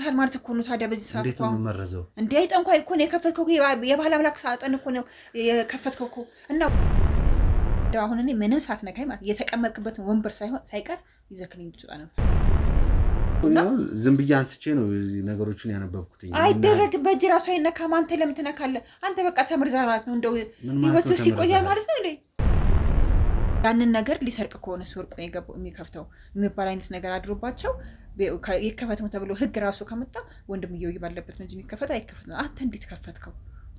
ተመርዘሃል ማለት እኮ ነው። ታዲያ በዚህ ሰዓት እንዴት ነው የምመረዘው? እንዴ ጠንቋይ እኮ ነው የከፈትከው። የባህል አምላክ ሳጥን እኮ ነው የከፈትከው እኮ እና አሁን እኔ ምንም ሳትነካኝ ማለት የተቀመጥክበትን ወንበር ሳይቀር ይዘክልኝ ትወጣ ነው። ዝም ብዬ አንስቼ ነው ነገሮችን ያነበብኩት። አይደረግም። በእጅ ራሱ አይነካም። አንተ ለምን ትነካለህ? አንተ በቃ ተመርዘሃል ማለት ነው። እንደው ህይወት ውስጥ ይቆያል ማለት ነው እንዴ? ያንን ነገር ሊሰርቅ ከሆነ ወርቁ የገባው የሚከፍተው የሚባል አይነት ነገር አድሮባቸው ይከፈት ተብሎ ህግ ራሱ ከመጣ ወንድምየው ባለበት ነው እንጂ የሚከፈት አይከፈት ነው። አንተ እንዴት ከፈትከው?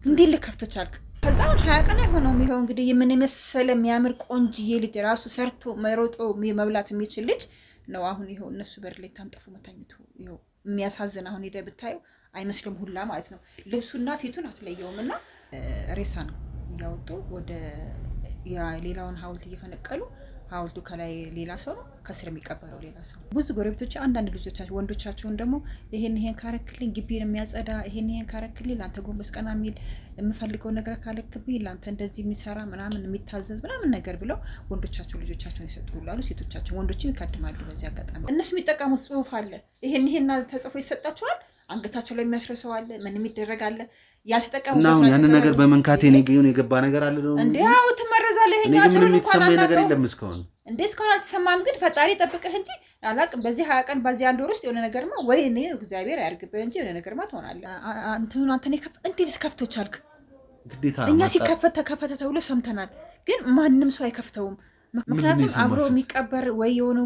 እንዴት ልከፍቶ ቻልክ? ከዛውን 20 ቀን አይሆነውም። ይሄው እንግዲህ ምን መሰለ የሚያምር ቆንጅዬ ልጅ ራሱ ሰርቶ መሮጦ መብላት የሚችል ልጅ ነው። አሁን ይሄው እነሱ በር ላይ ታንጠፉ መታኘቱ ይሄው የሚያሳዝን። አሁን ሄደ ብታዩ አይመስልም ሁላ ማለት ነው። ልብሱና ፊቱን አትለየውም። እና ሬሳ ነው እያወጡ ወደ ሌላውን ሐውልት እየፈነቀሉ ሐውልቱ ከላይ ሌላ ሰው ነው፣ ከስር የሚቀበረው ሌላ ሰው። ብዙ ጎረቤቶች አንዳንድ ልጆቻቸው ወንዶቻቸውን ደግሞ ይሄን ካረክልኝ ግቢን የሚያጸዳ ይሄን ካረክልኝ ለአንተ ጎንበስ ቀና የሚል የምፈልገው ነገር ካለክብኝ ለአንተ እንደዚህ የሚሰራ ምናምን የሚታዘዝ ምናምን ነገር ብለው ወንዶቻቸው ልጆቻቸውን ይሰጡላሉ። ሴቶቻቸው ወንዶችም ይካድማሉ። በዚህ አጋጣሚ እነሱ የሚጠቀሙት ጽሁፍ አለ። ይሄን ተጽፎ ይሰጣቸዋል። አንገታቸው ላይ የሚያስረሰው አለ። ምንም ይደረጋል። ያልተጠቀሙት ነው። ያን ነገር በመንካቴ ነው የገባ ነገር አለ ነው እንዴ? አዎ ትመረዛለህ። ይሄኛው ምንም የተሰማኝ ነገር የለም እስካሁን። እንዴ እስካሁን አልተሰማም። ግን ፈጣሪ ጠብቀህ እንጂ አላቅም። በዚህ 20 ቀን በዚህ አንድ ወር ውስጥ የሆነ ነገርማ ወይ እኔ እግዚአብሔር ያርግብህ እንጂ የሆነ ነገርማ ትሆናለህ። አንተን እንዴት ከፍቶ ቻልክ? ግዴታ እኛ ሲከፈት ተከፈተ ተብሎ ሰምተናል። ግን ማንም ሰው አይከፍተውም። ምክንያቱም አብሮ የሚቀበር ወይ የሆኑ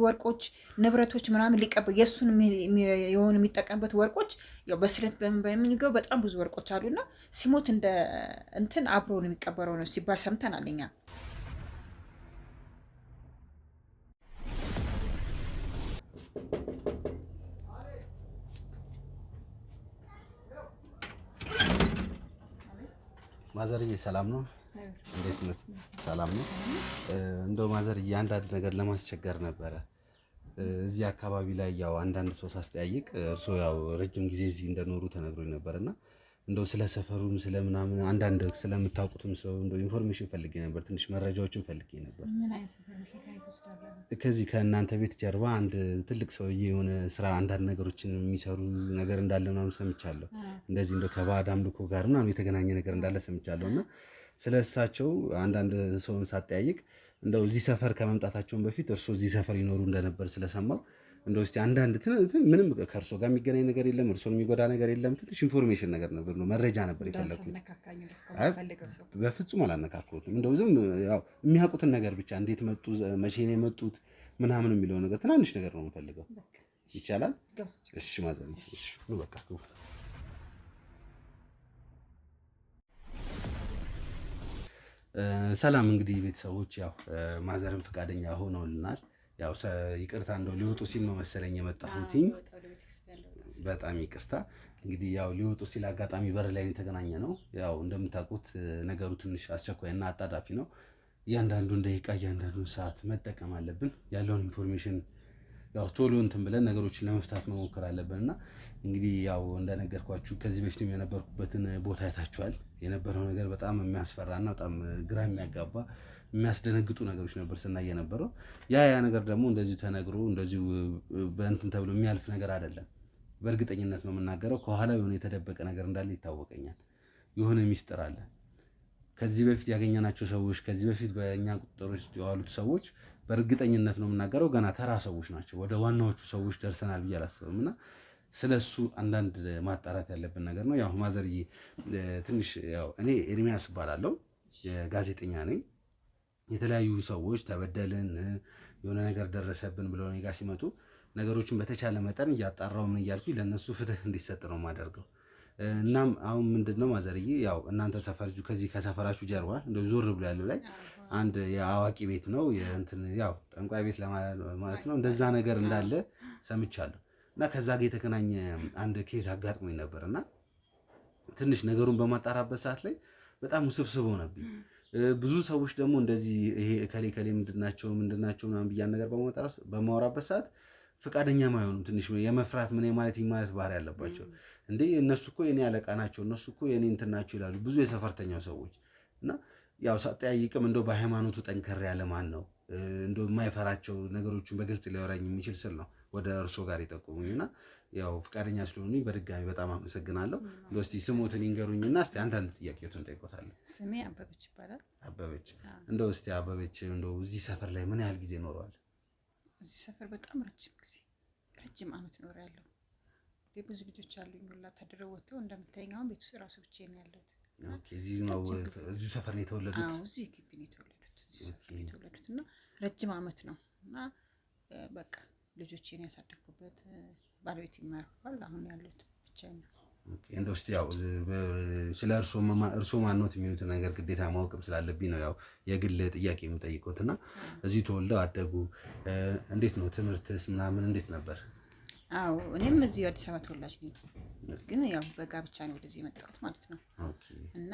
ወርቆች ንብረቶች ምናምን ሊቀበር የእሱን የሆኑ የሚጠቀምበት ወርቆች ያው በስለት በሚገው በጣም ብዙ ወርቆች አሉና ሲሞት እንደ እንትን አብሮ ነው የሚቀበረው ነው ሲባል ሰምተናል እኛ። ማዘርዬ ሰላም ነው? እንዴት ነው? ሰላም ነው? እንደው ማዘርዬ አንዳንድ ነገር ለማስቸገር ነበረ። እዚህ አካባቢ ላይ ያው አንዳንድ ሰው ሳስጠያይቅ እርሶ ያው ረጅም ጊዜ እዚህ እንደኖሩ ተነግሮኝ ነበርና እንደው ስለ ሰፈሩም ስለምናምን አንዳንድ ስለምታውቁትም ሰው እንደው ኢንፎርሜሽን ፈልጌ ነበር። ትንሽ መረጃዎችን ፈልጌ ነበር። ምን አይነት ኢንፎርሜሽን ላይ ተወስዳለህ? ከዚህ ከእናንተ ቤት ጀርባ አንድ ትልቅ ሰውዬ የሆነ ስራ አንዳንድ ነገሮችን የሚሰሩ ነገር እንዳለ ምናምን ሰምቻለሁ። እንደዚህ እንደው ከባዕድ አምልኮ ጋር ምናምን የተገናኘ ነገር እንዳለ ሰምቻለሁና ስለሳቸው አንዳንድ ሰውን ሳጠያይቅ እንደው እዚህ ሰፈር ከመምጣታቸውን በፊት እርሶ እዚህ ሰፈር ይኖሩ እንደነበር ስለሰማው እንደው እስቲ አንዳንድ ምንም ከእርሶ ጋር የሚገናኝ ነገር የለም፣ እርሶን የሚጎዳ ነገር የለም፣ ትንሽ ኢንፎርሜሽን ነገር ነበር ነው መረጃ ነበር የፈለኩት። በፍጹም አላነካከሁትም። እንደው ዝም ያው የሚያውቁትን ነገር ብቻ እንዴት መጡ፣ መቼ ነው የመጡት ምናምን የሚለው ነገር ትናንሽ ነገር ነው የምፈልገው። ይቻላል? እሺ ማዘር፣ እሺ ነው በቃ። ሰላም እንግዲህ ቤተሰቦች ያው ማዘርም ፈቃደኛ ሆነውልናል። ያው ይቅርታ እንደው ሊወጡ ሲል ነው መሰለኝ የመጣሁት። በጣም ይቅርታ። እንግዲህ ያው ሊወጡ ሲል አጋጣሚ በር ላይ የተገናኘ ነው። ያው እንደምታውቁት ነገሩ ትንሽ አስቸኳይና አጣዳፊ ነው። እያንዳንዱን ደቂቃ እያንዳንዱን ሰዓት መጠቀም አለብን። ያለውን ኢንፎርሜሽን ያው ቶሎ እንትን ብለን ነገሮችን ለመፍታት መሞከር አለብንና እንግዲህ ያው እንደነገርኳችሁ ከዚህ በፊትም የነበርኩበትን ቦታ አይታችኋል። የነበረው ነገር በጣም የሚያስፈራና በጣም ግራ የሚያጋባ የሚያስደነግጡ ነገሮች ነበር ስናይ የነበረው። ያ ነገር ደግሞ እንደዚሁ ተነግሮ እንደዚሁ በእንትን ተብሎ የሚያልፍ ነገር አይደለም። በእርግጠኝነት ነው የምናገረው። ከኋላ የሆነ የተደበቀ ነገር እንዳለ ይታወቀኛል። የሆነ ሚስጥር አለ። ከዚህ በፊት ያገኘናቸው ሰዎች፣ ከዚህ በፊት በእኛ ቁጥጥር ውስጥ የዋሉት ሰዎች በእርግጠኝነት ነው የምናገረው ገና ተራ ሰዎች ናቸው። ወደ ዋናዎቹ ሰዎች ደርሰናል ብዬ አላስብም እና ስለሱ አንዳንድ ማጣራት ያለብን ነገር ነው። ያው ማዘርዬ ትንሽ ያው እኔ ኤርሚያስ እባላለሁ፣ ጋዜጠኛ ነኝ። የተለያዩ ሰዎች ተበደልን የሆነ ነገር ደረሰብን ብለው እኔ ጋር ሲመጡ ነገሮችን በተቻለ መጠን እያጣራው ምን እያልኩኝ ለነሱ ፍትህ እንዲሰጥ ነው የማደርገው። እናም አሁን ምንድነው ማዘርዬ ያው እናንተ ሰፈር ከዚህ ከሰፈራችሁ ጀርባ እንደው ዞር ብሎ ያለው ላይ አንድ የአዋቂ ቤት ነው የእንትን ያው ጠንቋይ ቤት ማለት ነው እንደዛ ነገር እንዳለ ሰምቻለሁ። እና ከዛ ጋር የተገናኘ አንድ ኬዝ አጋጥሞኝ ነበርና ትንሽ ነገሩን በማጣራበት ሰዓት ላይ በጣም ውስብስብ ሆነብኝ። ብዙ ሰዎች ደግሞ እንደዚህ ይሄ ከሌ ምንድናቸው ምናምን ብያን ነገር በማወራበት ሰዓት ፍቃደኛም አይሆኑም። ትንሽ የመፍራት ምን ማለት ባህሪ ያለባቸው እንዴ እነሱ እኮ የኔ አለቃ ናቸው፣ እነሱ እኮ የኔ እንትን ናቸው ይላሉ ብዙ የሰፈርተኛው ሰዎች። እና ያው ሳጠያይቅም እንደው በሃይማኖቱ ጠንከር ያለ ማን ነው እንደው የማይፈራቸው ነገሮችን በግልጽ ሊያወራኝ የሚችል ስል ነው ወደ እርሶ ጋር የጠቆሙኝና ያው ፍቃደኛ ስለሆኑኝ በድጋሚ በጣም አመሰግናለሁ። እስቲ ስሞትን ይንገሩኝና እስቲ አንዳንድ ጥያቄዎችን ጠይቆታለሁ። ስሜ አበበች ይባላል። አበበች፣ እንደው እስቲ አበበች እንደው እዚህ ሰፈር ላይ ምን ያህል ጊዜ ኖረዋል? እዚህ ሰፈር በጣም ረጅም ዓመት ኖሬያለሁ። ብዙ ልጆች አሉኝ ሁላ ተድረው ወጥተው እንደምታየኝ አሁን ቤት ውስጥ ራሱ ብቻዬን ያለሁት። ኦኬ፣ እዚሁ ሰፈር ነው የተወለዱት? አዎ፣ እዚሁ ግቢ ነው የተወለዱት። እዚሁ ሰፈር ነው የተወለዱት እና ረጅም ዓመት ነው እና በቃ ልጆቼን ያሳደግኩበት ባለቤት ይማርኳል። አሁን ያሉት ብቻዬን ነው። ኦኬ፣ እንደው እስቲ ያው ስለ እርሶ ማንነት የሚሉት ነገር ግዴታ ማወቅም ስላለብኝ ነው ያው የግል ጥያቄ የምጠይቁትና እዚሁ ተወልደው አደጉ። እንዴት ነው ትምህርትስ ምናምን እንዴት ነበር? አዎ እኔም እዚሁ አዲስ አበባ ተወላጅ ነኝ፣ ግን ያው በጋብቻ ነው ወደዚህ የመጣሁት ማለት ነው። እና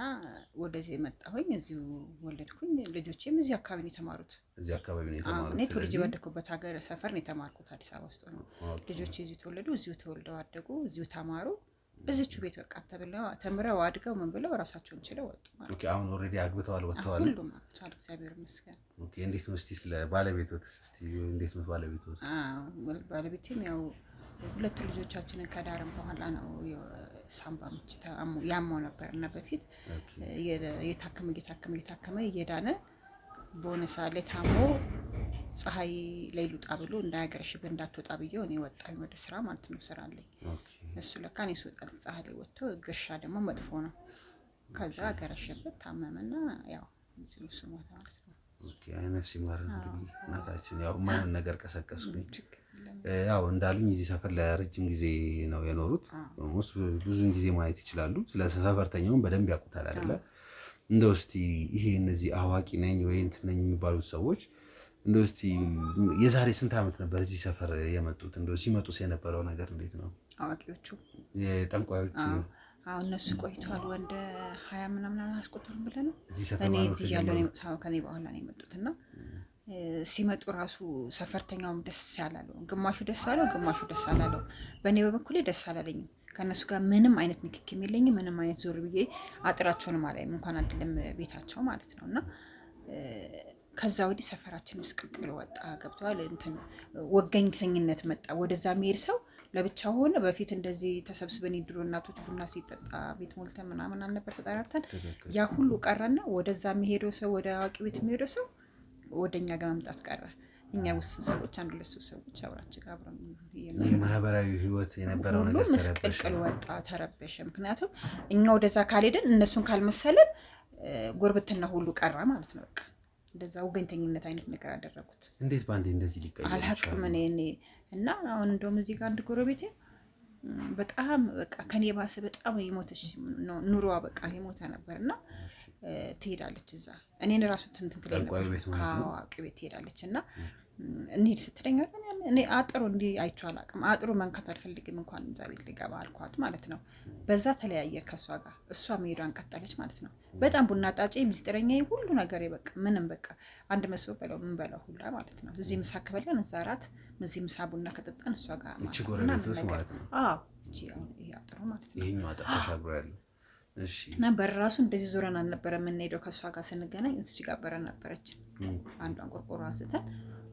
ወደዚህ የመጣሁኝ እዚሁ ወለድኩኝ። ልጆቼም እዚህ አካባቢ ነው የተማሩት። እዚህ አካባቢ ነው የተማሩት? እኔ ተወልጄ ባደኩበት ሀገር ሰፈር ነው የተማርኩት፣ አዲስ አበባ ውስጥ ነው። ልጆቼ እዚሁ ተወለዱ፣ እዚሁ ተወልደው አደጉ፣ እዚሁ ተማሩ። እዚቹ ቤት በቃ ተምረው አድገው ምን ብለው ራሳቸውን ችለው ወጡ ማለት ነው። ኦኬ፣ አሁን ኦልሬዲ አግብተዋል ወጥተዋል? ሁሉም አግብተዋል፣ እግዚአብሔር ይመስገን። ኦኬ፣ እንዴት ነው እስቲ ስለ ባለቤቶት እስቲ እንዴት ነው ባለቤቶት? ባለቤቴም ያው ሁለቱ ልጆቻችንን ከዳርም በኋላ ነው ሳምባ ምች ያመው ነበር እና በፊት እየታከመ እየዳነ በሆነ ሰዓት ላይ ታሞ ፀሐይ ላይ ልውጣ ብሎ እንዳያገረሽብህ እንዳትወጣ ብዬው እኔ ወጣሁ ወደ ስራ ማለት ነው። ስራ አለኝ። እሱ ለካ እኔ ስወጣ ፀሐይ ላይ ወጥቶ ግርሻ ደግሞ መጥፎ ነው። ከዛ አገረሸበት ታመመና ያው እሱ ሞተ ማለት ነው። ኦኬ፣ ነፍስ ይማር። እንግዲህ እናታችን ያው ማን ነገር ቀሰቀስኩኝ። ያው እንዳሉኝ እዚህ ሰፈር ለረጅም ጊዜ ነው የኖሩት። ብዙን ጊዜ ማየት ይችላሉ። ስለ ሰፈርተኛውን በደንብ ያውቁታል አይደለ? እንደው እስቲ ይሄ እነዚህ አዋቂ ነኝ ወይ እንትን ነኝ የሚባሉት ሰዎች እንደው እስቲ የዛሬ ስንት ዓመት ነበር እዚህ ሰፈር የመጡት? እንደው ሲመጡስ የነበረው ነገር እንዴት ነው? አዋቂዎቹ የጠንቋዮቹ አሁን እነሱ ቆይተዋል። ወንደ 20 ምናምን አስቆጥሩም ብለህ ነው። እኔ እዚህ ያለው ነው ከኔ በኋላ ነው የመጡትና ሲመጡ ራሱ ሰፈርተኛውም ደስ ያላለው፣ ግማሹ ደስ አለው፣ ግማሹ ደስ አላለው። በእኔ በበኩሌ ደስ አላለኝም። ከእነሱ ጋር ምንም አይነት ንክክም የለኝም። ምንም አይነት ዞር ብዬ አጥራቸውንም አላይም፣ እንኳን አይደለም ቤታቸው ማለት ነው። እና ከዛ ወዲህ ሰፈራችን ምስቅልቅል ወጣ። ገብተዋል እንትን ወገኝተኝነት መጣ። ወደዛ የሚሄድ ሰው ለብቻ ሆነ። በፊት እንደዚህ ተሰብስበን ድሮ እናቶች ቡና ሲጠጣ ቤት ሞልተን ምናምን አልነበር ተጠራርተን? ያ ሁሉ ቀረና ወደዛ የሚሄደው ሰው ወደ አዋቂ ቤት የሚሄደው ሰው ወደኛ ጋር መምጣት ቀረ። እኛ ውስን ሰዎች አንድ ሁለት ሶስት ሰዎች አብራችን ጋር አብረን ማህበራዊ ህይወት የነበረው ነገር ምስቅልቅል ወጣ፣ ተረበሸ። ምክንያቱም እኛ ወደዛ ካልሄድን እነሱን ካልመሰለን ጎርብትና ሁሉ ቀረ ማለት ነው። በቃ እንደዛ ወገኝተኝነት አይነት ነገር አደረጉት። እንዴት ባንዴ እንደዚህ ሊቀየር አልሐቅም እኔ እና አሁን እንደውም እዚህ ጋር አንድ ጎረቤቴ በጣም በቃ ከኔ ባሰ በጣም የሞተች ነው ኑሮዋ በቃ የሞተ ነበርና ትሄዳለች እዛ እኔን ራሱ እንትን ትለኝ ነበር። አዋቂ ቤት ትሄዳለች እና እንሂድ ስትለኝ እኔ አጥሩ እንዲህ አይቼው አላውቅም። አጥሩ መንካት አልፈልግም እንኳን እዛ ቤት ልገባ አልኳት ማለት ነው። በዛ ተለያየ ከእሷ ጋር። እሷ መሄዷን ቀጠለች ማለት ነው። በጣም ቡና ጣጪ ሚስጥረኛ ሁሉ ነገር በቃ ምንም በቃ አንድ መስሎ በለው ምን በለው ሁላ ማለት ነው። እዚህ ምሳ ከበላን እዛ እራት፣ እዚህ ምሳ ቡና ከጠጣን እሷ ጋር ማለት ነው። አዎ እቺ አሁን ይሄ አጥሩ ማለት ነው። ይሄኛው አጥሩ ተሻግሮ ያለው እሺ። እና በራሱ እንደዚህ ዞረን አልነበረ የምንሄደው። ከእሷ ጋር ስንገናኝ እዚህ ጋር በረን ነበረች። አንዷን ቆርቆሮ አንስተን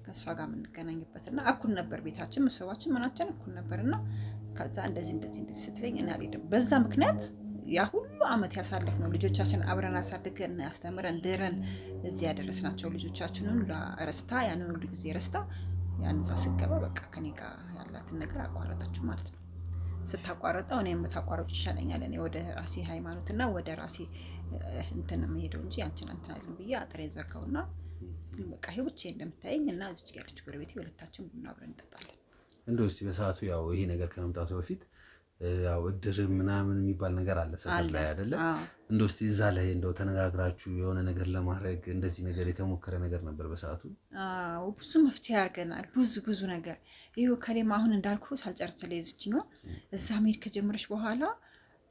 ከእሷ ጋር የምንገናኝበትና እኩል ነበር ቤታችን፣ መሰባችን ምናችን እኩል ነበርና ከዛ እንደዚህ ስትለኝ እኔ አልሄድም። በዛ ምክንያት ያ ሁሉ አመት ያሳለፍነው ልጆቻችን አብረን አሳድገን ያስተምረን ድረን እዚህ ያደረስናቸው ልጆቻችንን ረስታ ያንን ሁሉ ጊዜ ረስታ ያን እዛ ስገባ በቃ ከኔ ጋር ያላትን ነገር አቋረጠችው ማለት ነው። ስታቋረጠው እኔም ብታቋረጥ ይሻለኛል፣ እኔ ወደ ራሴ ሃይማኖትና ወደ ራሴ እንትን የምሄደው እንጂ አንቺን እንትን አይደለም ብዬ አጥሬ ዘጋውና በቃ ይሄ ብቻ እንደምታየኝ እና እዚህ ያለች ጎረቤቴ ሁለታችን ቡና አብረን እንጠጣለን። እንደው እስቲ በሰዓቱ ያው ይሄ ነገር ከመምጣቱ በፊት ያው እድር ምናምን የሚባል ነገር አለ ሰፈር ላይ አይደለ? እንደው እስቲ እዛ ላይ እንደው ተነጋግራችሁ የሆነ ነገር ለማድረግ እንደዚህ ነገር የተሞከረ ነገር ነበር በሰዓቱ? አዎ ብዙ መፍትሄ አድርገናል። ብዙ ነገር ይሄው ከሌማ አሁን እንዳልኩ ሳልጨርስ ለይዝችኛው እዛ መሄድ ከጀመረች በኋላ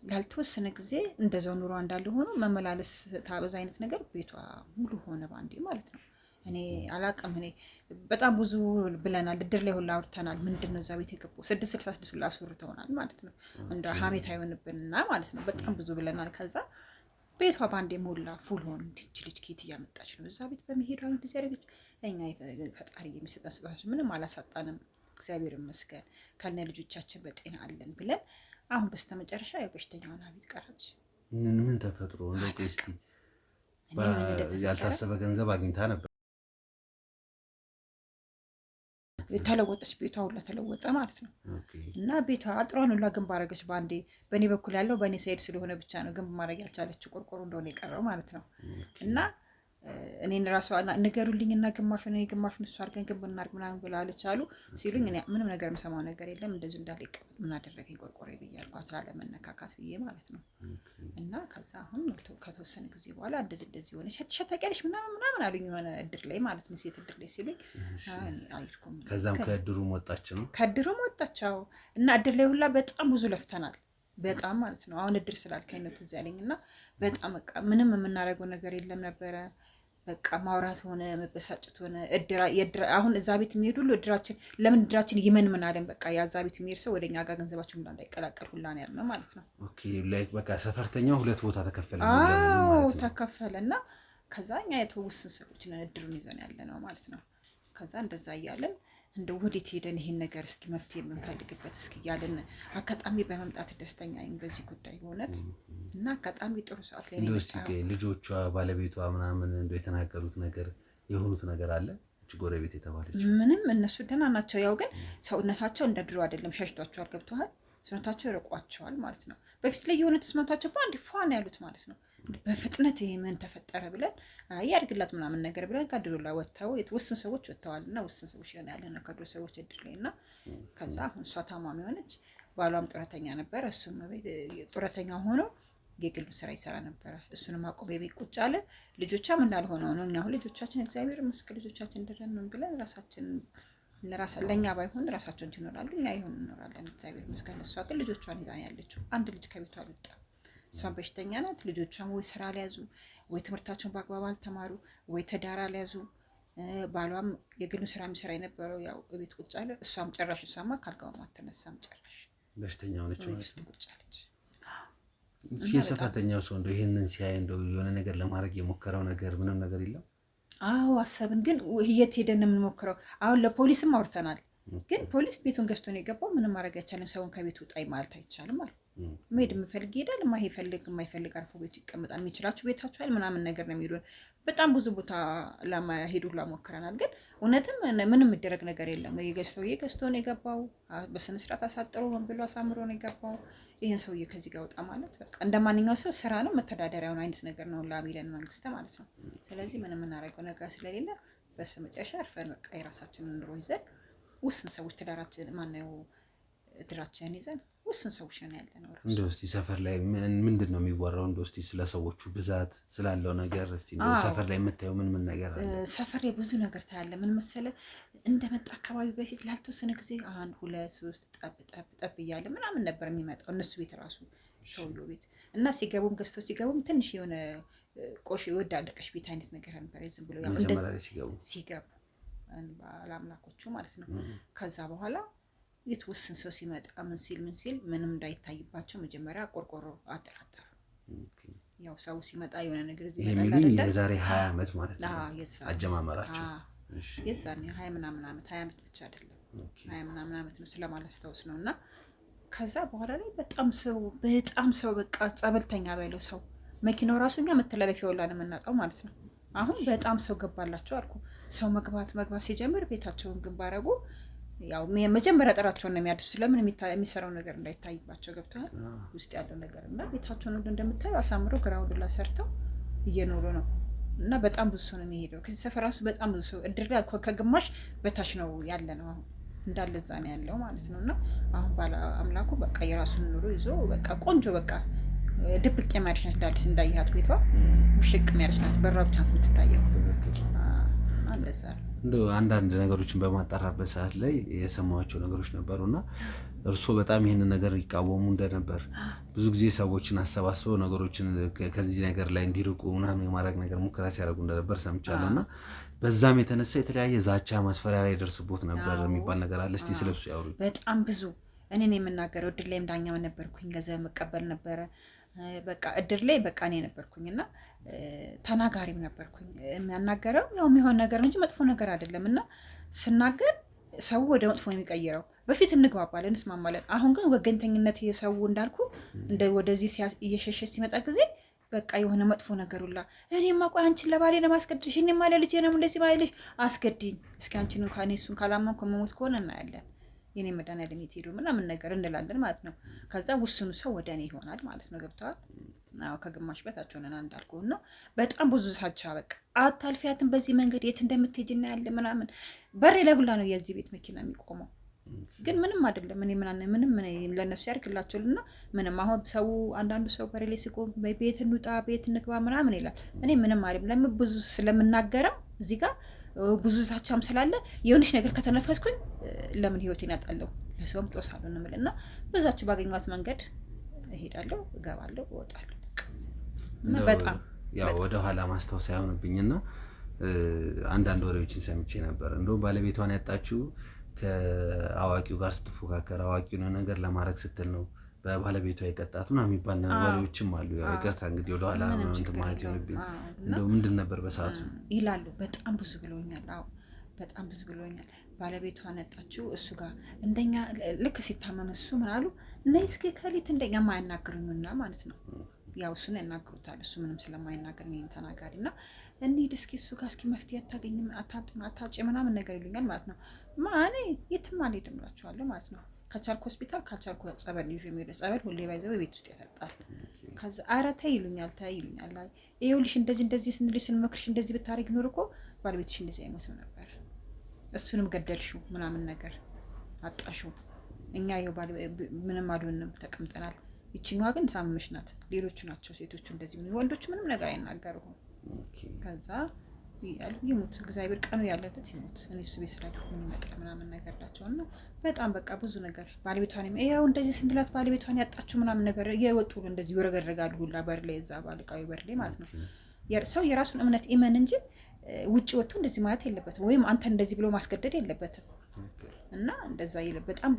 ላልተወሰነ ጊዜ እንደዛው ኑሮ እንዳለ ሆኖ መመላለስ ታበዛ አይነት ነገር ቤቷ ሙሉ ሆነ ባንዴ ማለት ነው። እኔ አላቅም። እኔ በጣም ብዙ ብለናል። እድር ላይ ሁላ አውርተናል። ምንድነው እዛ ቤት የገባው 666 ሁላ አስወርተውናል ማለት ነው። እንደ ሀሜት አይሆንብንና ማለት ነው። በጣም ብዙ ብለናል። ከዛ ቤቷ ባንዴ ሞላ ፉል ሆን እንዲች ልጅ ኬት እያመጣች ነው እዛ ቤት በመሄዷ እንደዚህ ያደረገች። እኛ ፈጣሪ የሚሰጠን ስጦታችን ምንም አላሳጣንም፣ እግዚአብሔር ይመስገን ከነ ልጆቻችን በጤና አለን ብለን አሁን በስተመጨረሻ ያው በሽተኛውን ቤት ቀረች። ምን ተፈጥሮ እንደው እስቲ ያልታሰበ ገንዘብ አግኝታ ነበር ተለወጠች፣ ቤቷ ሁላ ተለወጠ ማለት ነው። እና ቤቷ አጥሯን ሁላ ግንብ አደረገች ባንዴ። በእኔ በኩል ያለው በእኔ ሳይድ ስለሆነ ብቻ ነው ግንብ ማድረግ ያልቻለችው፣ ቆርቆሮ እንደሆነ የቀረው ማለት ነው። እና እኔን ራሷ ንገሩልኝ እና ግማሹን እኔ ግማሹን እሱ አድርገን ግንብ እናድርግ ምናምን ብላለች አሉ ሲሉኝ፣ እኔ ምንም ነገር የምሰማው ነገር የለም እንደዚህ እንዳለ ይቀመጥ ምን አደረገኝ ቆርቆሮ ብዬ አልኳት፣ ላለመነካካት ብዬ ማለት ነው። እና ከዛ አሁን ከተወሰነ ጊዜ በኋላ እንደዚህ ሆነች ሸታቂያለሽ ምናምን አሉኝ፣ የሆነ እድር ላይ ማለት ነው፣ ሴት እድር ላይ ሲሉኝ አይድኩም። ከዛም ከእድሩም ወጣች ነው ከእድሩም ወጣቻው እና እድር ላይ ሁላ በጣም ብዙ ለፍተናል፣ በጣም ማለት ነው። አሁን እድር ስላልከኝ ነው ትዝ ያለኝ። እና በጣም በቃ ምንም የምናደርገው ነገር የለም ነበረ። በቃ ማውራት ሆነ መበሳጨት ሆነ። አሁን እዛ ቤት የሚሄዱ ሁሉ እድራችን ለምን እድራችን ይመን ምን አለን። በቃ የዛ ቤት የሚሄድ ሰው ወደኛ ጋር ገንዘባችን ሁላ እንዳይቀላቀል ሁላ ነው ያልነው ማለት ነው። ኦኬ ላይክ በቃ ሰፈርተኛው ሁለት ቦታ ተከፈለ። አዎ ተከፈለ። እና ከዛ እኛ የተወሰኑ ሰዎች ነን እድሩን ይዘን ያለ ነው ማለት ነው። ከዛ እንደዛ እያለን እንደው ወዴት ሄደን ይሄን ነገር እስኪ መፍትሄ የምንፈልግበት እስኪ እያለን አጋጣሚ በመምጣት ደስተኛ ነኝ በዚህ ጉዳይ በእውነት። እና አጋጣሚ ጥሩ ሰዓት ላይ ነው። ልጆቿ ባለቤቷ ምናምን እንደው የተናገሩት ነገር የሆኑት ነገር አለ? እቺ ጎረቤት የተባለች ምንም እነሱ ደህና ናቸው። ያው ግን ሰውነታቸው እንደ ድሮ አይደለም፣ ሸሽቷቸዋል፣ ገብተዋል፣ ሰውነታቸው ይርቋቸዋል ማለት ነው። በፊት ላይ የሆነ ተስማምቷቸው በአንድ ፏን ያሉት ማለት ነው። በፍጥነት ይሄ ምን ተፈጠረ ብለን ያድግላት ምናምን ነገር ብለን ከድሮ ላይ ወጥተው ውስን ሰዎች ወጥተዋል። እና ውስን ሰዎች ያለ ነው ከድሮ ሰዎች እድር ላይ። እና ከዛ አሁን እሷ ታማሚ ሆነች። ባሏም ጡረተኛ ነበረ፣ እሱም ጡረተኛ ሆኖ የግሉ ስራ ይሰራ ነበረ። እሱንም አቆም የቤት ቁጭ አለ። ልጆቿም እንዳልሆነው ነው። እኛ አሁን ልጆቻችን እግዚአብሔር ይመስገን ልጆቻችን እንደረን ብለን ራሳችን ለእኛ ባይሆን ራሳቸውን ይኖራሉ፣ እኛ ይሆን እንኖራለን እግዚአብሔር ይመስገን። እሷ ግን ልጆቿን ይዛ ያለችው አንድ ልጅ ከቤቷ አልወጣም። እሷን በሽተኛ ናት። ልጆቿም ወይ ስራ አልያዙ፣ ወይ ትምህርታቸውን በአግባብ አልተማሩ፣ ወይ ትዳር አልያዙ። ባሏም የግሉ ስራ የሚሰራ የነበረው ያው ቤት ቁጭ አለ። እሷም ጨራሽ እሷማ ካልጋውም አትነሳም፣ ጨራሽ በሽተኛ ሆነች ቤት ውስጥ ቁጭ አለች። የሰፈርተኛው ሰው እንደው ይሄንን ሲያይ እንደው የሆነ ነገር ለማድረግ የሞከረው ነገር ምንም ነገር የለም? አዎ አሰብን፣ ግን የት ሄደን የምንሞክረው? አሁን ለፖሊስም አውርተናል፣ ግን ፖሊስ ቤቱን ገዝቶ ነው የገባው። ምንም ማድረግ አይቻልም። ሰውን ከቤት ውጣ ማለት አይቻልም አለ። መሄድ የምፈልግ ይሄዳል፣ የማይፈልግ አርፎ ቤቱ ይቀመጣል። የሚችላችሁ ቤታችሁ አይደል ምናምን ነገር ነው የሚሉን። በጣም ብዙ ቦታ ለማሄዱ ሞክረናል፣ ግን እውነትም ምንም የሚደረግ ነገር የለም። ገዝቶ ነው የገባው። በስነ ስርዓት አሳጥሮ ሆን ብሎ አሳምሮ ነው የገባው። ይህን ሰውዬ ከዚህ ጋር ወጣ ማለት በቃ እንደ ማንኛው ሰው ስራ ነው፣ መተዳደሪያውን አይነት ነገር ነው ላሚለን መንግስት ማለት ነው። ስለዚህ ምንም የምናደርገው ነገር ስለሌለ በስመጨረሻ አርፈን በቃ የራሳችንን ኑሮ ይዘን ውስን ሰዎች ትዳራችን ማነው እድራችንን ይዘን ውስን ሰዎች ነው ያለ ነው። እንደው እስቲ ሰፈር ላይ ምንድን ነው የሚወራው? እንደው እስቲ ስለ ሰዎቹ ብዛት ስላለው ነገር እስቲ እንደው ሰፈር ላይ የምታየው ምን ነገር አለ? ሰፈር ላይ ብዙ ነገር ታያለ። ምን መሰለህ እንደመጣ አካባቢ በፊት ላልተወሰነ ጊዜ 1 2 3 ጠብ እያለ ምናምን ነበር የሚመጣው እነሱ ቤት ራሱ ሰውየው ቤት እና ሲገቡም ገዝቶ ሲገቡም ትንሽ የሆነ ቆሽ የወዳደቀሽ ቤት አይነት ነገር ነበር። ዝም ብሎ ያው እንደዚህ ሲገቡ ባላምላኮቹ ማለት ነው። ከዛ በኋላ የተወሰነ ሰው ሲመጣ ምን ሲል ምንም እንዳይታይባቸው መጀመሪያ ቆርቆሮ አጠራጠሩ። ያው ሰው ሲመጣ የሆነ ነገር እዚህ ይመጣል አይደል? የዛሬ 20 ዓመት ማለት ነው አጀማመራቸው። የዛኔ 20 ምናምን ዓመት 20 ዓመት ብቻ አይደለም 20 ምናምን ዓመት ነው ስለማላስታውስ ነው። እና ከዛ በኋላ ላይ በጣም ሰው በቃ ጸበልተኛ ባይለው ሰው መኪናው ራሱ እኛ መተላለፊያ ወላ ነው የምናጣው ማለት ነው። አሁን በጣም ሰው ገባላቸው አልኩ። ሰው መግባት ሲጀምር ቤታቸውን ግንብ አደረጉ። ያው መጀመሪያ ጠራቸውን ነው የሚያድሱ። ስለምን የሚሰራው ነገር እንዳይታይባቸው ገብተዋል ውስጥ ያለው ነገር እና ቤታቸውን ሁሉ እንደምታዩ አሳምረው ግራውንድ ላይ ሰርተው እየኖሩ ነው። እና በጣም ብዙ ሰው ነው የሚሄደው ከዚህ ሰፈር ራሱ በጣም ብዙ ሰው እድር ላይ ከግማሽ በታች ነው ያለ ነው አሁን እንዳለ እዛ ነው ያለው ማለት ነው። እና አሁን ባለ አምላኩ በቃ የራሱን ኑሮ ይዞ በቃ ቆንጆ በቃ ድብቅ የሚያድሽ ናት። እንዳልሽ እንዳያት ቤቷ ውሽቅ የሚያድሽ ናት። በሯ ብቻ ነው የምትታየው። እንደው አንዳንድ ነገሮችን በማጣራበት ሰዓት ላይ የሰማኋቸው ነገሮች ነበሩና እርስዎ በጣም ይህንን ነገር ይቃወሙ እንደነበር ብዙ ጊዜ ሰዎችን አሰባስበው ነገሮችን ከዚህ ነገር ላይ እንዲርቁ ምናምን የማድረግ ነገር ሙከራ ሲያደርጉ እንደነበር ሰምቻለሁ። እና በዛም የተነሳ የተለያየ ዛቻ ማስፈራሪያ ላይ ደርስቦት ነበር የሚባል ነገር አለ። እስቲ ስለሱ ያውሩ። በጣም ብዙ እኔ ነው የምናገረው። እድር ላይም ዳኛው ነበርኩኝ። ገንዘብ መቀበል ነበረ። በቃ እድር ላይ በቃ እኔ ነበርኩኝ እና ተናጋሪም ነበርኩኝ። የሚያናገረው ያው የሚሆን ነገር እንጂ መጥፎ ነገር አይደለም። እና ስናገር ሰው ወደ መጥፎ ነው የሚቀይረው። በፊት እንግባባለን፣ እንስማማለን። አሁን ግን ወገንተኝነት የሰው እንዳልኩ ወደዚህ እየሸሸ ሲመጣ ጊዜ በቃ የሆነ መጥፎ ነገር ሁላ እኔማ ቆይ አንቺን ለባሌ ለማስገድድሽ እኔማ ለልጄ ነው እንደዚህ ባይልሽ አስገድኝ እስኪ አንቺን ከኔ እሱን ካላመንኩ መሞት ከሆነ እናያለን የኔ መድኃኒዓለም የት ሄዱ ምናምን ነገር እንላለን ማለት ነው። ከዛ ውስኑ ሰው ወደ እኔ ይሆናል ማለት ነው። ገብተዋል? አዎ ከግማሽ በታች ሆነና እንዳልኩህ ነው። በጣም ብዙ ሳቻ በቃ አታልፊያትን በዚህ መንገድ የት እንደምትሄጂ እናያለን ምናምን። በሬ ላይ ሁላ ነው የዚህ ቤት መኪና የሚቆመው። ግን ምንም አይደለም። እኔ ምንም ለነሱ ያርግላቸውልና ምንም አሁን ሰው አንዳንዱ ሰው በሬ ላይ ሲቆም ቤት እንውጣ ቤት እንግባ ምናምን ይላል። እኔ ምንም አይደለም። ለምን ብዙ ስለምናገረው እዚህ ጋር ብዙ ዛቻም ስላለ የሆነች ነገር ከተነፈስኩኝ ለምን ህይወቴን ያጣለሁ ለሰውም ጦሳለሁ እንምልና በዛችሁ ባገኘኋት መንገድ እሄዳለሁ፣ እገባለሁ፣ እወጣለሁ። በጣም ያው ወደ ኋላ ማስታወስ አይሆንብኝና አንዳንድ ወሬዎችን ሰምቼ ነበር። እንደውም ባለቤቷን ያጣችው ከአዋቂው ጋር ስትፎካከር አዋቂው ነው ነገር ለማድረግ ስትል ነው በባለቤቷ የቀጣት ነው የሚባል ወሬዎችም አሉ። ያው ይቅርታ እንግዲህ ወደ ኋላ እንትን ማለት ይሆንብኝ። እንደው ምንድን ነበር በሰዓቱ ይላሉ። በጣም ብዙ ብሎኛል። አዎ በጣም ብዙ ብሎኛል። ባለቤቷ ነጣችው እሱ ጋር እንደኛ ልክ ሲታመም እሱ ምን አሉ ነይ እስኪ ከሊት እንደኛ ማያናግሩኝና ማለት ነው። ያው እሱን ያናግሩታል። እሱ ምንም ስለማይናገር እኔን ተናጋሪና እንሂድ እስኪ እሱ ጋር እስኪ መፍትሄ አታገኝም አታጭ ምናምን ነገር ይሉኛል ማለት ነው። ማኔ የትም አልሄድም እላቸዋለሁ ማለት ነው። ከቻልኩ ሆስፒታል ካልቻልኩ ጸበል ይዤ የሚሄደው ጸበል ሁሌ ባይዘው ቤት ውስጥ ያጠጣል። ከዛ ኧረ ተይ ይሉኛል። አይ ይኸውልሽ እንደዚህ ስንልሽ ስንመክርሽ እንደዚህ ብታረጊ ኖር እኮ ባለቤትሽ እንደዚህ አይሞትም ነበር። እሱንም ገደልሽው ምናምን ነገር አጣሽው። እኛ ይኸው ምንም አልሆንም ተቀምጠናል። ይችኛዋ ግን ታመመሽ ናት። ሌሎቹ ናቸው ሴቶቹ እንደዚህ ወንዶቹ ምንም ነገር አይናገሩም። ከዛ ይሙት እግዚአብሔር ቀኑ ያለበት ይሙት። እኔ እሱ ቤት ስላልኩኝ ይመጣ ምናምን ነገር ላቸውና በጣም በቃ ብዙ ነገር ባለቤቷን ያው እንደዚህ ስንብላት ባለቤቷን ያጣችሁ ምናምን ነገር እየወጡ እንደዚህ ይወረገረጋሉ ሁላ በር ላይ እዛ ባልቃዊ በር ላይ ማለት ነው። ሰው የራሱን እምነት ኢመን እንጂ ውጭ ወጥቶ እንደዚህ ማለት የለበትም፣ ወይም አንተ እንደዚህ ብሎ ማስገደድ የለበትም። እና እንደዛ በጣም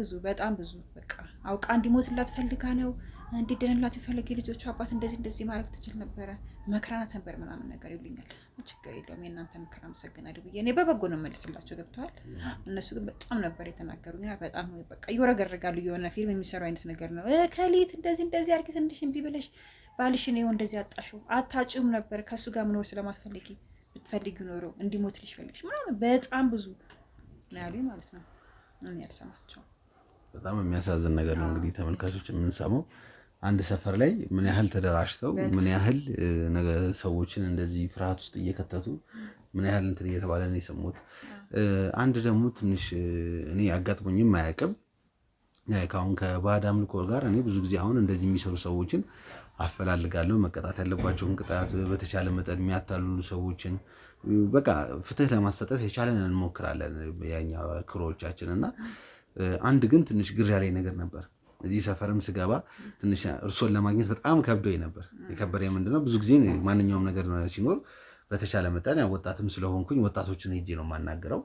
ብዙ በቃ አውቃ እንዲሞትላት ፈልጋ ነው እንዲደንላት የፈለገ ልጆቹ አባት እንደዚህ ማድረግ ትችል ነበረ መክራናት ነበር ምናምን ነገር ይሉኛል። ችግር የለውም የእናንተ ምክር አመሰግናለሁ ብዬ እኔ በበጎ ነው መልስላቸው። ገብተዋል? እነሱ ግን በጣም ነበር የተናገሩኝ። በጣም በቃ ይወረገረጋሉ። የሆነ ፊልም የሚሰሩ አይነት ነገር ነው። ከሊት እንደዚህ አርጊ ትንሽ እምቢ ብለሽ ባልሽን ይኸው እንደዚህ አጣሽው አታጭም ነበር ከእሱ ጋር መኖር ስለማትፈልጊ ብትፈልጊ ኖሮ እንዲሞትልሽ ፈልግሽ ምናምን በጣም ብዙ ነው ያሉኝ ማለት ነው። እኔ ያልሰማቸው በጣም የሚያሳዝን ነገር ነው። እንግዲህ ተመልካቾች የምንሰማው አንድ ሰፈር ላይ ምን ያህል ተደራጅተው ምን ያህል ሰዎችን እንደዚህ ፍርሃት ውስጥ እየከተቱ ምን ያህል እንትን እየተባለ ነው የሰሙት። አንድ ደግሞ ትንሽ እኔ አጋጥሞኝም አያውቅም ካሁን ከባዕድ አምልኮ ጋር እኔ ብዙ ጊዜ አሁን እንደዚህ የሚሰሩ ሰዎችን አፈላልጋለሁ። መቀጣት ያለባቸውን ቅጣት በተቻለ መጠን የሚያታልሉ ሰዎችን በቃ ፍትህ ለማሰጠት የቻለን እንሞክራለን ያኛ ክሮዎቻችን። እና አንድ ግን ትንሽ ግር ያለኝ ነገር ነበር። እዚህ ሰፈርም ስገባ ትንሽ እርሶን ለማግኘት በጣም ከብዶኝ ነበር። የከበደኝ ምንድነው ብዙ ጊዜ ማንኛውም ነገር ሲኖር በተቻለ መጠን ያው ወጣትም ስለሆንኩኝ ወጣቶችን ሄጄ ነው የማናገረው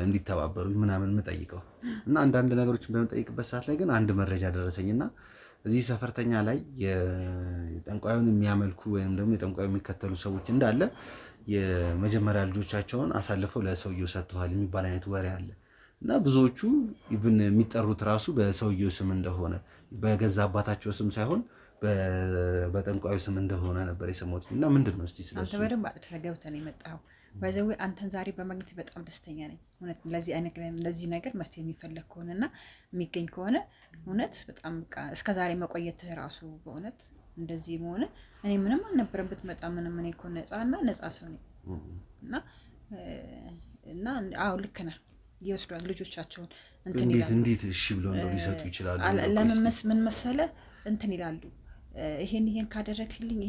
እንዲተባበሩኝ ምናምን የምጠይቀው። እና አንዳንድ ነገሮችን በምጠይቅበት ሰዓት ላይ ግን አንድ መረጃ ደረሰኝና እዚህ ሰፈርተኛ ላይ የጠንቋዩን የሚያመልኩ ወይም ደግሞ የጠንቋዩ የሚከተሉ ሰዎች እንዳለ የመጀመሪያ ልጆቻቸውን አሳልፈው ለሰውየው ሰጥተዋል የሚባል አይነት ወሬ አለ። እና ብዙዎቹ ኢቭን የሚጠሩት ራሱ በሰውየው ስም እንደሆነ በገዛ አባታቸው ስም ሳይሆን በጠንቋዩ ስም እንደሆነ ነበር የሰማሁት። እና ምንድን ነው እስቲ ስለሱ አንተ በደንብ ገብተህ ነው የመጣኸው። በዘው አንተን ዛሬ በማግኘት በጣም ደስተኛ ነኝ። እውነት ለዚህ ነገር መፍትሄ የሚፈለግ ከሆነና የሚገኝ ከሆነ እውነት በጣም በቃ እስከ ዛሬ መቆየትህ ራሱ በእውነት እንደዚህ መሆን እኔ ምንም አልነበረም ብትመጣ ምንም እኔ እኮ ነፃ ሰው ነኝ። እና አዎ ልክ ነህ። ይወስዷል ልጆቻቸውን እንትን ይላሉ። እንዴት እሺ ብለው እንደው ሊሰጡ ይችላሉ? ለምን ምን መሰለህ እንትን ይላሉ። ይሄን ካደረክልኝ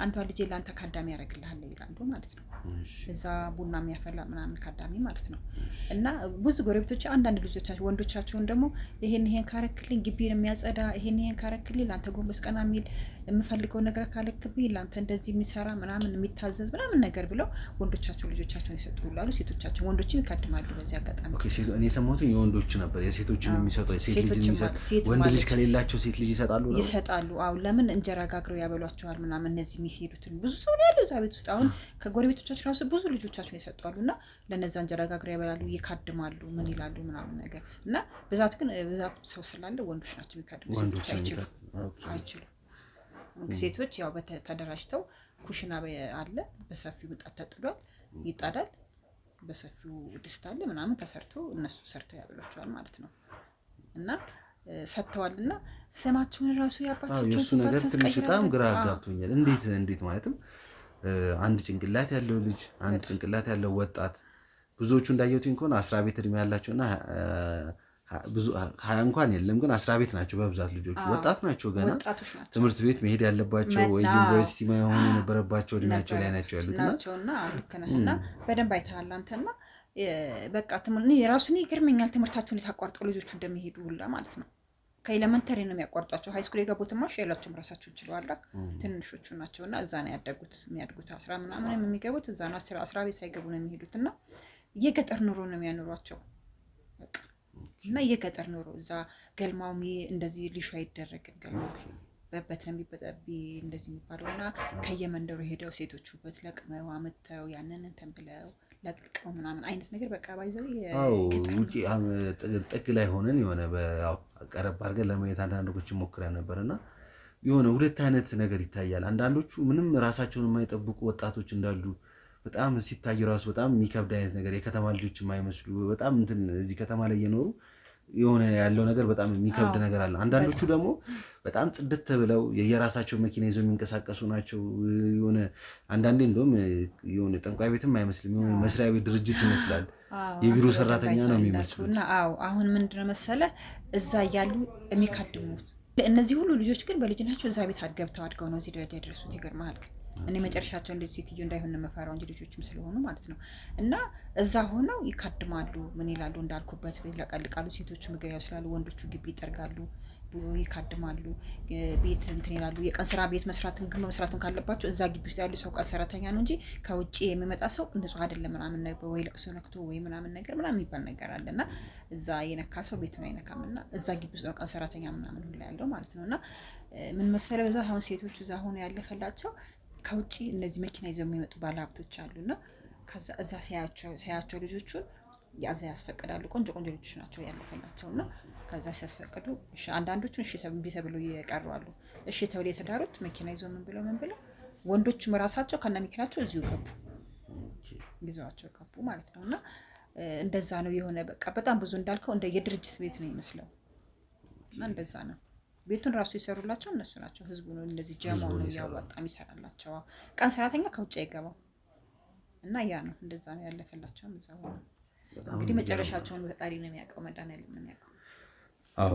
አንዷ ልጄ ለአንተ ካዳሚ ያደርግልሃል ይላሉ ማለት ነው። እዛ ቡና የሚያፈላ ምናምን ካዳሚ ማለት ነው። እና ብዙ ጎረቤቶች አንዳንድ ልጆቻቸው ወንዶቻቸውን ደግሞ ይሄን ካረክልኝ ግቢን የሚያጸዳ ይሄን ካረክልኝ ለአንተ ጎንበስ ቀና የሚል የምፈልገው ነገር ካለክብኝ ለአንተ እንደዚህ የሚሰራ ምናምን የሚታዘዝ ምናምን ነገር ብለው ወንዶቻቸው ልጆቻቸውን ይሰጡላሉ። ሴቶቻቸው ወንዶችም ይካድማሉ። በዚህ አጋጣሚ እኔ የሰማሁት የወንዶች ነበር። የሴቶችን የሚሰጡ ሴት ልጅ የሚሰጡ ወንድ ልጅ ከሌላቸው ሴት ልጅ ይሰጣሉ። አሁን ለምን እንጀራ ጋግረው ያበሏቸዋል ምናምን እነዚህ የሚሄዱትን ብዙ ሰው ነው ያለው እዛ ቤት ውስጥ። አሁን ከጎረቤቶቻቸው ራሱ ብዙ ልጆቻቸውን ይሰጣሉ እና ለነዛ እንጀራ ጋግረው ያበላሉ፣ ይካድማሉ፣ ምን ይላሉ ምናምን ነገር እና ብዛት ሰው ስላለ ወንዶች ናቸው የሚካድሙ። ሴቶች አይችሉም። ሴቶች ያው ተደራጅተው ኩሽና አለ፣ በሰፊው ምጣድ ተጥሏል፣ ይጣዳል፣ በሰፊው ድስት አለ ምናምን ተሰርቶ እነሱ ሰርተው ያበሏቸዋል ማለት ነው። እና ሰጥተዋልና ስማቸውን ራሱ ያባታቸው እሱ ነገር ትንሽ በጣም ግራ አጋብቶኛል። እንዴት ማለትም አንድ ጭንቅላት ያለው ልጅ አንድ ጭንቅላት ያለው ወጣት ብዙዎቹ እንዳየሁት እንኳን 10 ቤት እድሜ ያላቸውና ብዙ 20 እንኳን የለም ግን 10 ቤት ናቸው በብዛት ልጆቹ ወጣት ናቸው፣ ገና ትምህርት ቤት መሄድ ያለባቸው ወይ ዩኒቨርሲቲ መሆን የነበረባቸው እድሜያቸው ላይ ናቸው ያሉትና ልክ ነህ። እና በደንብ አይተሃል አንተና በቃ የራሱን ይገርመኛል። ትምህርታቸውን የታቋርጠው ልጆቹ እንደሚሄዱ ሁላ ማለት ነው። ከኤሌመንተሪ ነው የሚያቋርጧቸው። ሃይስኩል የገቡትማ ሼላቸውም ራሳቸውን ችለዋል። ትንሾቹ ናቸውና እዛ ነው የሚያድጉት 10 ምናምን የሚገቡት እዛ ነው። 10 ቤት ሳይገቡ ነው የሚሄዱት እና የገጠር ኑሮ ነው የሚያኖሯቸው በቃ። እና የገጠር ኑሮ እዛ ገልማው እንደዚህ ሊሾ አይደረግም። ገልማው በበት ነው የሚበጠቢ እንደዚህ የሚባለው እና ከየመንደሩ ሄደው ሴቶቹ በት ለቅመው አመተው ያንን እንትን ብለው ለቅቀው ምናምን አይነት ነገር በቃ ባይዘው ውጪ ጥግ ላይ ሆነን የሆነ ቀረብ አድርገን ለማየት አንዳንዶች ሞክረን ነበርና የሆነ ሁለት አይነት ነገር ይታያል። አንዳንዶቹ ምንም ራሳቸውን የማይጠብቁ ወጣቶች እንዳሉ በጣም ሲታይ ራሱ በጣም የሚከብድ አይነት ነገር የከተማ ልጆች የማይመስሉ በጣም እንትን እዚህ ከተማ ላይ እየኖሩ የሆነ ያለው ነገር በጣም የሚከብድ ነገር አለ። አንዳንዶቹ ደግሞ በጣም ጽድት ብለው የራሳቸው መኪና ይዘው የሚንቀሳቀሱ ናቸው። የሆነ አንዳንዴ እንደውም የሆነ ጠንቋይ ቤትም አይመስልም፣ የሆነ መስሪያ ቤት ድርጅት ይመስላል። የቢሮ ሰራተኛ ነው የሚመስሉት። አሁን ምንድነው መሰለህ እዛ እያሉ የሚካድሙት እነዚህ ሁሉ ልጆች ግን በልጅናቸው እዛ ቤት ገብተው አድገው ነው እዚህ ደረጃ የደረሱት። ይገርምሃል። እኔ መጨረሻቸው እንደዚህ ሴትዮ እንዳይሆን መፈራው እንጂ ልጆችም ስለሆኑ ማለት ነው። እና እዛ ሆነው ይካድማሉ፣ ምን ይላሉ እንዳልኩበት ቤት ለቀልቃሉ። ሴቶቹ ምግብ ያብስላሉ፣ ወንዶቹ ግቢ ይጠርጋሉ፣ ይካድማሉ፣ ቤት እንትን ይላሉ። የቀን ስራ ቤት መስራትም ግን መስራትም ካለባቸው እዛ ግቢ ውስጥ ያሉ ሰው ቀን ሰራተኛ ነው እንጂ ከውጪ የሚመጣ ሰው ንጹህ አይደለም ምናምን ነገር ወይ ለቅሶ ነክቶ ወይ ምናምን ነገር ምናምን የሚባል ነገር አለና እዛ የነካ ሰው ቤት ነው አይነካምና እዛ ግቢ ውስጥ ነው ቀን ሰራተኛ ምናምን ሁላ ያለው ማለት ነውና ምን መሰለው እዛ አሁን ሴቶቹ እዛ ሆኖ ያለፈላቸው ከውጪ እነዚህ መኪና ይዘው የሚመጡ ባለሀብቶች አሉና ከዛ እዛ ሲያያቸው ልጆቹን ያዛ ያስፈቅዳሉ። ቆንጆ ልጆች ናቸው ያለፈላቸውና ከዛ ሲያስፈቅዱ እሺ አንዳንዶቹ እሺ ተብለው ይቀሩ አሉ። እሺ ተብለው የተዳሩት መኪና ይዘው ምን ብለው ወንዶቹም ራሳቸው ከነ መኪናቸው እዚሁ ገቡ፣ ይዘዋቸው ገቡ ማለት ነውና እንደዛ ነው የሆነ በቃ በጣም ብዙ እንዳልከው እንደ የድርጅት ቤት ነው ይመስለው እና እንደዛ ነው። ቤቱን ራሱ ይሰሩላቸው እነሱ ናቸው። ህዝቡ ነው እንደዚህ ጀማው ነው ያዋጣ የሚሰራላቸው። ቀን ሰራተኛ ከውጭ አይገባም እና ያ ነው እንደዛ ነው ያለፈላቸው። እዛው እንግዲህ መጨረሻቸውን ፈጣሪ ነው የሚያውቀው፣ መድኃኒዓለም ነው የሚያውቀው።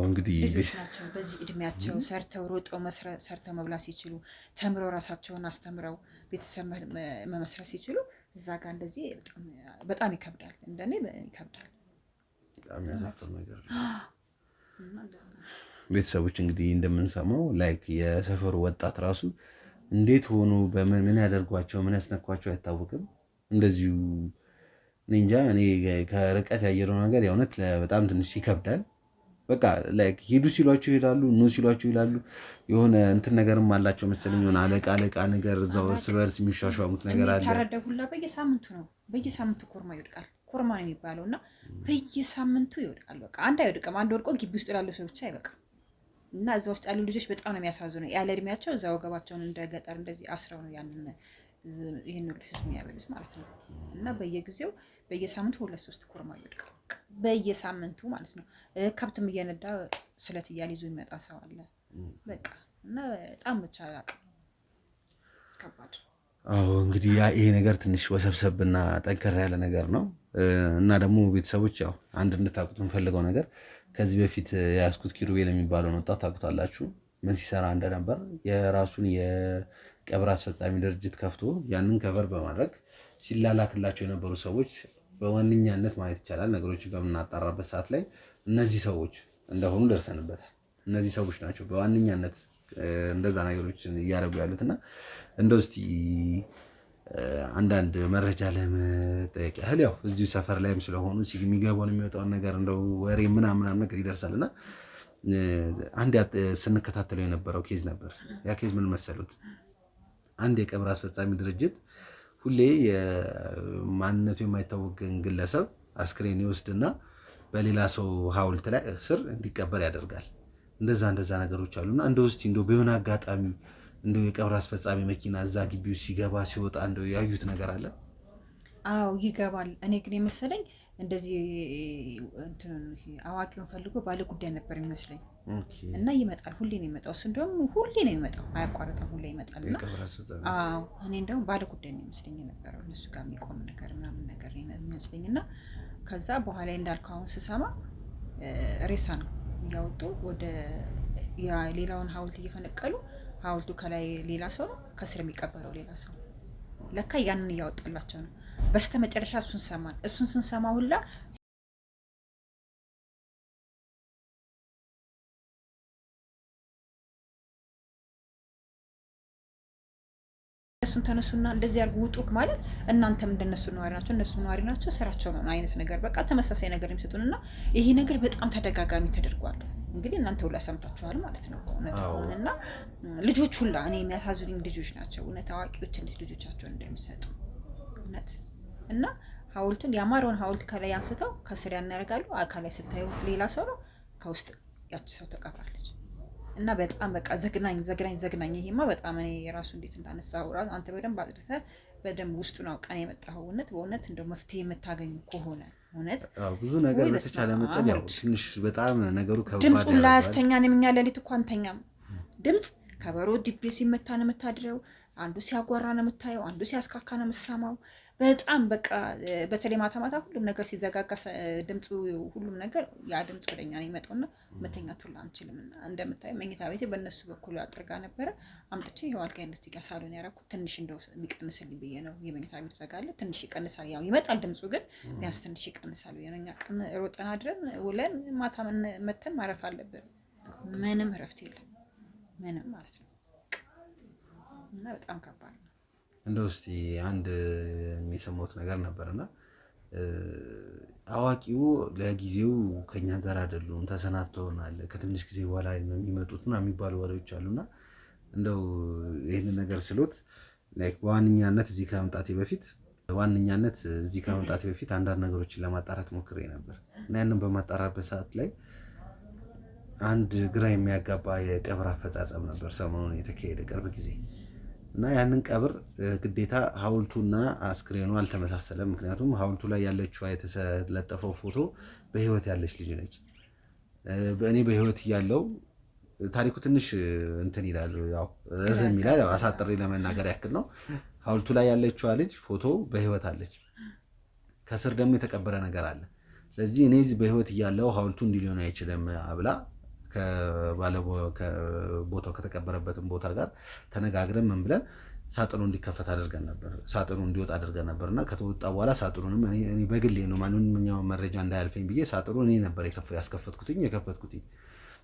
እንግዲህ ልጆች ናቸው በዚህ እድሜያቸው ሰርተው ሮጠው ሰርተው መብላት ሲችሉ ተምረው ራሳቸውን አስተምረው ቤተሰብ መመስረት ሲችሉ እዛ ጋር እንደዚህ በጣም ይከብዳል። እንደኔ ይከብዳል። በጣም ያሳፍር ነገር ነው። ቤተሰቦች እንግዲህ እንደምንሰማው ላይክ የሰፈሩ ወጣት ራሱ እንዴት ሆኖ በምን ያደርጓቸው ምን ያስነኳቸው አይታወቅም። እንደዚሁ እንጃ እኔ ከርቀት ያየነው ነገር የእውነት በጣም ትንሽ ይከብዳል። በቃ ላይክ ሂዱ ሲሏቸው ይሄዳሉ፣ ኑ ሲሏቸው ይላሉ። የሆነ እንትን ነገርም አላቸው መሰለኝ የሆነ አለቃ ነገር እዛው እርስ በርስ የሚሻሻሙት ነገር አለ። ታረደጉላ በየሳምንቱ ኮርማ ይወድቃል። ኮርማ ነው የሚባለው እና በየሳምንቱ ይወድቃል። በቃ አንድ አይወድቅም። አንድ ወድቆ ግቢ ውስጥ ላለው ሰው ብቻ አይበቃም። እና እዛ ውስጥ ያሉ ልጆች በጣም ነው የሚያሳዝነው። ያለ እድሜያቸው እዛ ወገባቸውን እንደ ገጠር እንደዚህ አስረው ነው ይህን ሁሉ ህዝብ የሚያበሉት ማለት ነው። እና በየሳምንቱ 2-3 ኮርማ ይወድቃል። በየሳምንቱ ማለት ነው። ከብትም እየነዳ ስለት እያለ ይዞ የሚመጣ ሰው አለ። በቃ እና በጣም ብቻ ከባድ። እንግዲህ ይሄ ነገር ትንሽ ወሰብሰብና ጠንከር ያለ ነገር ነው እና ደግሞ ቤተሰቦች ያው አንድ እንድታውቁት የምፈልገው ነገር ከዚህ በፊት የያዝኩት ኪሩቤል የሚባለውን ወጣት ታውቁታላችሁ። ምን ሲሰራ እንደነበር የራሱን የቀብር አስፈጻሚ ድርጅት ከፍቶ ያንን ከቨር በማድረግ ሲላላክላቸው የነበሩ ሰዎች በዋነኛነት ማለት ይቻላል ነገሮችን በምናጣራበት ሰዓት ላይ እነዚህ ሰዎች እንደሆኑ ደርሰንበታል። እነዚህ ሰዎች ናቸው በዋነኛነት እንደዛ ነገሮችን እያደረጉ ያሉትና እንደው እስቲ አንዳንድ መረጃ ለመጠየቅ ያህል ያው እዚሁ ሰፈር ላይም ስለሆኑ የሚገባውን የሚወጣውን ነገር እንደው ወሬ ምናምን ነገር ይደርሳልና አንድ ስንከታተለው የነበረው ኬዝ ነበር። ያ ኬዝ ምን መሰሉት? አንድ የቀብር አስፈጻሚ ድርጅት ሁሌ የማንነቱ የማይታወቅ ግለሰብ አስክሬን ይወስድና በሌላ ሰው ሐውልት ላይ ስር እንዲቀበር ያደርጋል። እንደዛ ነገሮች አሉና እንደው እስቲ እንደው በሆነ አጋጣሚ እንደው የቀብር አስፈጻሚ መኪና እዛ ግቢው ሲገባ ሲወጣ እንደው ያዩት ነገር አለ? አዎ ይገባል። እኔ ግን የመሰለኝ እንደዚህ አዋቂውን ፈልጎ ባለ ጉዳይ ነበር የሚመስለኝ እና ይመጣል። ሁሌ ነው የሚመጣው። እሱ እንደውም ሁሌ ነው የሚመጣው፣ አያቋርጥም። ሁሌ ይመጣል እና አዎ እኔ እንደውም ባለ ጉዳይ ነው የሚመስለኝ የነበረው እነሱ ጋር የሚቆም ነገር ምናምን ነገር የሚመስለኝ እና ከዛ በኋላ እንዳልከው አሁን ስሰማ ሬሳ ነው እያወጡ ወደ ሌላውን ሐውልት እየፈነቀሉ ሐውልቱ ከላይ ሌላ ሰው ነው፣ ከስር የሚቀበረው ሌላ ሰው ለካ ያንን እያወጣላቸው ነው። በስተመጨረሻ እሱን ሰማን። እሱን ስንሰማ ሁላ እሱን ተነሱና እንደዚህ ያርጉ ውጡ ማለት እናንተም እንደነሱ ነዋሪ ናቸው፣ እነሱ ነዋሪ ናቸው፣ ስራቸው ነው አይነት ነገር በቃ ተመሳሳይ ነገር የሚሰጡንና ይሄ ነገር በጣም ተደጋጋሚ ተደርጓል። እንግዲህ እናንተ ሁላ ሰምታችኋል ማለት ነው እውነታውንና ልጆች ሁላ እኔ የሚያሳዝኑኝ ልጆች ናቸው። እውነት አዋቂዎች እንዴት ልጆቻቸውን እንደሚሰጡ እውነት እና ሐውልቱን ያማረውን ሐውልት ከላይ አንስተው ከስር ያናረጋሉ። አካላይ ስታዩ ሌላ ሰው ነው፣ ከውስጥ ያቺ ሰው ተቀብራለች። እና በጣም በቃ ዘግናኝ። ይሄማ በጣም እኔ የራሱ እንዴት እንዳነሳው ራሱ አንተ በደንብ አጥርተህ በደንብ ውስጡን አውቀን የመጣኸው በእውነት እንደው መፍትሄ የምታገኙ ከሆነ እውነት ብዙ ነገር በተቻለ መጠን ያው ትንሽ በጣም ነገሩ ከባድ ድምፁን ላያስተኛን የምኛ ሌሊት እኮ አንተኛም። ድምፅ ከበሮ ዲቤ ሲመታ ነው የምታድረው። አንዱ ሲያጓራ ነው የምታየው፣ አንዱ ሲያስካካ ነው የምትሰማው። በጣም በቃ በተለይ ማታ ሁሉም ነገር ሲዘጋጋ ድምፁ ሁሉም ነገር ያ ድምፅ ወደኛ ነው የሚመጣውና መተኛት ሁሉ አንችልም። እና እንደምታየው መኝታ ቤቴ በእነሱ በኩል አጥርጋ ነበረ። አምጥቼ ይኸው አልጋ እንደዚህ ጋር ሳሎን ያደረኩት ትንሽ እንደው የሚቀንስልኝ ብዬ ነው። የመኝታ ቤት ዘጋለ ትንሽ ይቀንሳል። ያው ይመጣል ድምፁ ግን ቢያንስ ትንሽ ይቀንሳል ብዬ ነው። እኛ ቀን ሮጠን አድረን ውለን ማታ መተን ማረፍ አለብን። ምንም እረፍት የለም ምንም ማለት ነው። እና በጣም ከባድ ነው። እንደው እስቲ አንድ የሰማሁት ነገር ነበርና አዋቂው ለጊዜው ከኛ ጋር አይደሉም ተሰናብተውናል፣ ከትንሽ ጊዜ በኋላ የሚመጡትና የሚባሉ ወሬዎች አሉና እንደው ይሄንን ነገር ስሎት በዋነኛነት እዚህ ከመምጣቴ በፊት አንዳንድ ነገሮችን ለማጣራት ሞክሬ ነበር እና ያንን በማጣራበት ሰዓት ላይ አንድ ግራ የሚያጋባ የቀብር አፈጻጸም ነበር ሰሞኑን የተካሄደ ቅርብ ጊዜ እና ያንን ቀብር ግዴታ ሐውልቱና አስክሬኑ አልተመሳሰለም። ምክንያቱም ሐውልቱ ላይ ያለችው የተለጠፈው ፎቶ በህይወት ያለች ልጅ ነች። እኔ በህይወት እያለው ታሪኩ ትንሽ እንትን ይላል፣ ያው ረዘም ይላል። ያው አሳጥሬ ለመናገር ያክል ነው። ሐውልቱ ላይ ያለችው ልጅ ፎቶ በህይወት አለች። ከስር ደግሞ የተቀበረ ነገር አለ። ስለዚህ እኔ በህይወት እያለው ሐውልቱ እንዲህ ሊሆን አይችልም ብላ ቦታው ከተቀበረበትም ቦታ ጋር ተነጋግረን ምን ብለን ሳጥኑ እንዲከፈት አድርገን ነበር፣ ሳጥኑ እንዲወጣ አድርገን ነበርና ከተወጣ በኋላ ሳጥኑንም እኔ በግሌ ነው ማንኛውም መረጃ እንዳያልፈኝ ብዬ ሳጥኑ እኔ ነበር የከፈትኩትኝ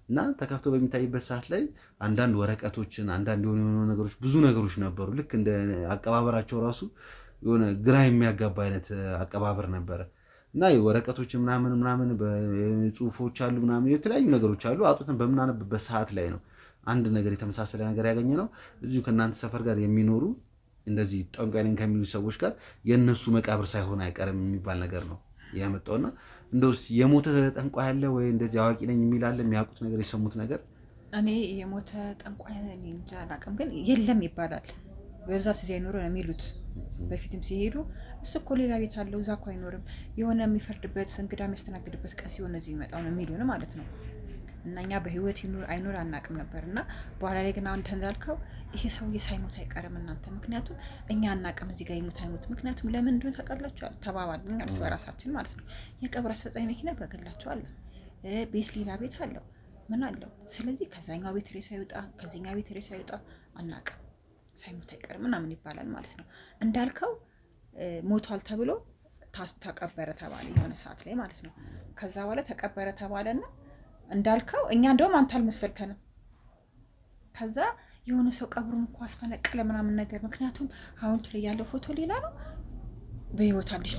እና ተከፍቶ በሚታይበት ሰዓት ላይ አንዳንድ ወረቀቶችን አንዳንድ የሆኑ ነገሮች ብዙ ነገሮች ነበሩ። ልክ እንደ አቀባበራቸው ራሱ የሆነ ግራ የሚያጋባ አይነት አቀባበር ነበረ እና ወረቀቶች ምናምን በጽሁፎች አሉ ምናምን የተለያዩ ነገሮች አሉ። አውጥተን በምናነብበት ሰዓት ላይ ነው አንድ ነገር የተመሳሰለ ነገር ያገኘ ነው። እዚሁ ከእናንተ ሰፈር ጋር የሚኖሩ እንደዚህ ጠንቋይ ነኝ ከሚሉ ሰዎች ጋር የእነሱ መቃብር ሳይሆን አይቀርም የሚባል ነገር ነው ያመጣውና እንደው የሞተ ጠንቋይ አለ ወይ እንደዚህ አዋቂ ነኝ የሚል አለ? የሚያውቁት ነገር የሰሙት ነገር? እኔ የሞተ ጠንቋይ እኔ እንጃ አላውቅም፣ ግን የለም ይባላል። በብዛት እዚህ አይኖርም ነው የሚሉት። በፊትም ሲሄዱ እሱ እኮ ሌላ ቤት አለው እዛ እኮ አይኖርም፣ የሆነ የሚፈርድበት እንግዳ የሚያስተናግድበት ቀን ሲሆን እዚህ ይመጣው ነው የሚሉን ማለት ነው። እና እኛ በህይወት ይኑር አይኑር አናውቅም ነበር። እና በኋላ ላይ ግን አሁን ተንዛልከው ይሄ ሰውዬ ሳይሞት አይቀርም እናንተ፣ ምክንያቱም እኛ አናውቅም እዚህ ጋር ይሞት አይሞት። ምክንያቱም ለምን እንደሆነ ታውቃላችኋል? ተባባልን እርስ በራሳችን ማለት ነው። የቀብር አስፈጻሚ መኪና በግላቸው አለ፣ ቤት ሌላ ቤት አለው፣ ምን አለው። ስለዚህ ከዛኛው ቤት ሬሳ ይውጣ ከዚህኛው ቤት ሬሳ ይውጣ አናውቅም፣ ሳይሞት አይቀርም ምናምን ይባላል ማለት ነው። እንዳልከው ሞቷል ተብሎ ተቀበረ ተባለ የሆነ ሰዓት ላይ ማለት ነው። ከዛ በኋላ ተቀበረ ተባለና እንዳልከው እኛ እንደውም አንተ አልመሰልከንም። ከዛ የሆነ ሰው ቀብሩን እኮ አስፈነቀለ ምናምን ነገር። ምክንያቱም ሐውልቱ ላይ ያለው ፎቶ ሌላ ነው፣ በህይወት አለች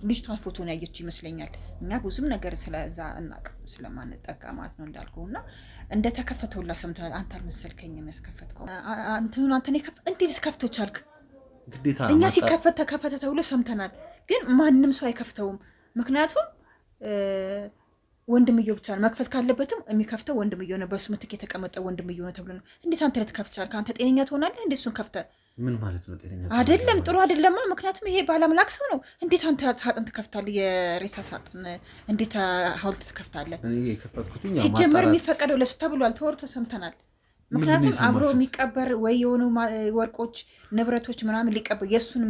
ልጅቷ ፎቶን ያየችው ይመስለኛል። እኛ ብዙም ነገር ስለዛ እናቅ ስለማንጠጋ ማለት ነው እንዳልኩና እንደተከፈተውላ ሰምተናል። አንተ አልመሰልከኝም ያስከፈትከው አንተን እንዴት ከፍተው ቻልክ? ግዴታ እኛ ሲከፈት ተከፈተ ተብሎ ሰምተናል፣ ግን ማንም ሰው አይከፍተውም። ምክንያቱም ወንድምየው ብቻ ነው መክፈት ካለበትም የሚከፍተው ወንድምየው ነው። በሱ ምትክ የተቀመጠው ወንድምየው ነው ተብሎ ነው። እንዴት አንተ ልትከፍት ቻልክ? አንተ ጤነኛ ትሆናለህ እንዴ? እሱን ከፍተህ ምን ማለት ነው? ጤነኛ አይደለም፣ ጥሩ አይደለም። ምክንያቱም ይሄ ባለአምላክ ሰው ነው። እንዴት አንተ ሳጥን ትከፍታለህ? የሬሳ ሳጥን እንዴት ሐውልት ትከፍታለህ? እኔ የከፈትኩትኝ ሲጀመር የሚፈቀደው ለሱ ተብሏል፣ ተወርቶ ሰምተናል። ምክንያቱም አብሮ የሚቀበር ወይ የሆኑ ወርቆች ንብረቶች ምናምን ሊቀበር የእሱን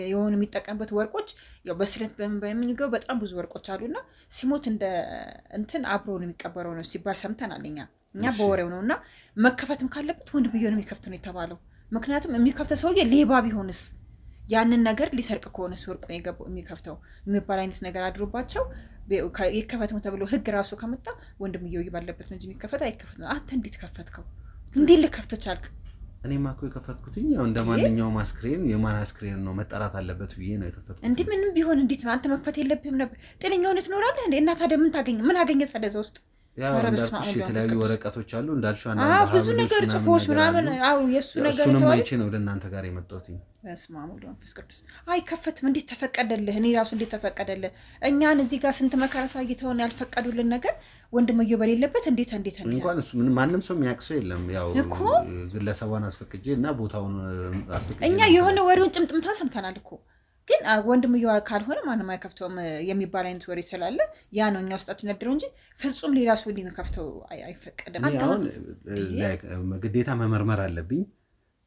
የሆኑ የሚጠቀምበት ወርቆች ያው በስለት በሚገው በጣም ብዙ ወርቆች አሉና ሲሞት እንደ እንትን አብሮ ነው የሚቀበረው ነው ሲባል ሰምተናል። እኛ በወሬው ነው እና መከፈትም ካለበት ወንድምየው ነው የሚከፍት ነው የተባለው። ምክንያቱም የሚከፍተው ሰውዬ ሌባ ቢሆንስ ያንን ነገር ሊሰርቅ ከሆነስ ወርቁ የገባው የሚከፍተው የሚባል አይነት ነገር አድሮባቸው ይከፈትም ተብሎ ህግ ራሱ ከመጣ ወንድምየው ባለበት ነው እንጂ የሚከፈት አይከፈት ነው። አንተ እንዴት ከፈትከው? እንዴት ልከፍተው ቻልክ? እኔማ እኮ የከፈትኩትኝ ያው እንደ ማንኛውም አስክሬን የማን አስክሬን ነው መጠራት አለበት ብዬ ነው የከፈትኩት። እንዴ ምንም ቢሆን እንዴት ነው አንተ መክፈት የለብህም ነበር? ጤነኛ ሆነህ ትኖራለህ እንዴ? እና ታዲያ ምን አገኘህ ታዲያ እዛ ውስጥ? ያው እንዳልኩሽ የተለያዩ ወረቀቶች አሉ እንዳልሽው አንዳንድ ብዙ ነገር ጽፎች ምናምን የእሱ ነገር እሱንም አይቼ ነው ወደ እናንተ ጋር የመጣሁት። በስመ አብ ወወልድ ወመንፈስ ቅዱስ። አይከፈትም። እንዴት ተፈቀደልህ? እኔ ራሱ እንዴት ተፈቀደልህ? እኛን እዚህ ጋር ስንት መከራ ሳይተውን ያልፈቀዱልን ነገር ወንድምየው በሌለበት እንዴት እንኳን እሱ ማንም ሰው የሚያውቅ ሰው የለም። ያው ግለሰቧን አስፈቅጄ እና ቦታውን አስፈቅጄ እኛ የሆነ ወሬውን ጭምጥምታ ሰምተናል እኮ ግን ወንድምየው ካልሆነ ማንም አይከፍተውም የሚባል አይነት ወሬ ስላለ ያ ነው እኛ ውስጣችን ያደረው እንጂ ፍጹም ሌላ ሰው ሊከፍተው አይፈቀድም። አሁን ግዴታ መመርመር አለብኝ።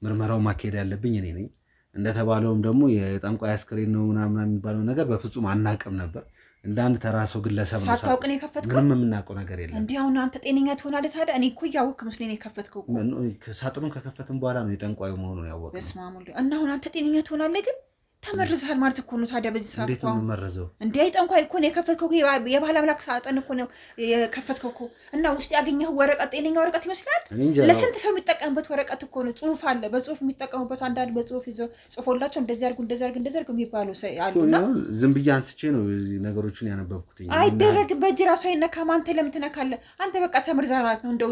ምርመራው ማካሄድ ያለብኝ እኔ ነኝ። እንደተባለውም ደግሞ የጠንቋይ አስክሬን ነው ምናምን የሚባለው ነገር በፍጹም አናቅም ነበር። እንደ አንድ ተራ ሰው ግለሰብ ነው ሳታውቅ ነው የከፈትከው። ምንም የምናውቀው ነገር የለም። እንዴ አሁን አንተ ጤነኛ ትሆናለህ ታዲያ? እኔ እኮ እያወቅህ መስሎኝ ነው የከፈትከው እኮ። ሳጥኑን ከከፈትን በኋላ ነው የጠንቋዩ መሆኑን ያወቅነው። በስመ አብ ወልድ። እና አሁን አንተ ጤነኛ ትሆናለህ ግን ተመርዘሃል ማለት እኮ ነው። ታዲያ በዚህ ሰዓት እንዴት ነው የምመረዘው? እንዴ ጠንቋይ እኮ ነው የከፈትከው። የባህል አምላክ ሳጥን እኮ ነው የከፈትከው እኮ። እና ውስጥ ያገኘኸው ወረቀት ጤነኛ ወረቀት ይመስላል? ለስንት ሰው የሚጠቀምበት ወረቀት እኮ ነው። ጽሁፍ አለ፣ በጽሁፍ የሚጠቀሙበት አንዳንድ በጽሁፍ ይዞ ጽፎላቸው እንደዚህ አድርጉ እንደዚህ አድርጉ የሚባሉ አሉና ዝም ብዬ አንስቼ ነው ነገሮችን ያነበብኩት። አይደረግም። በእጅ ራሱ አይነካም። አንተ ለምን ትነካለህ? አንተ በቃ ተመርዘሃል ማለት ነው። እንደው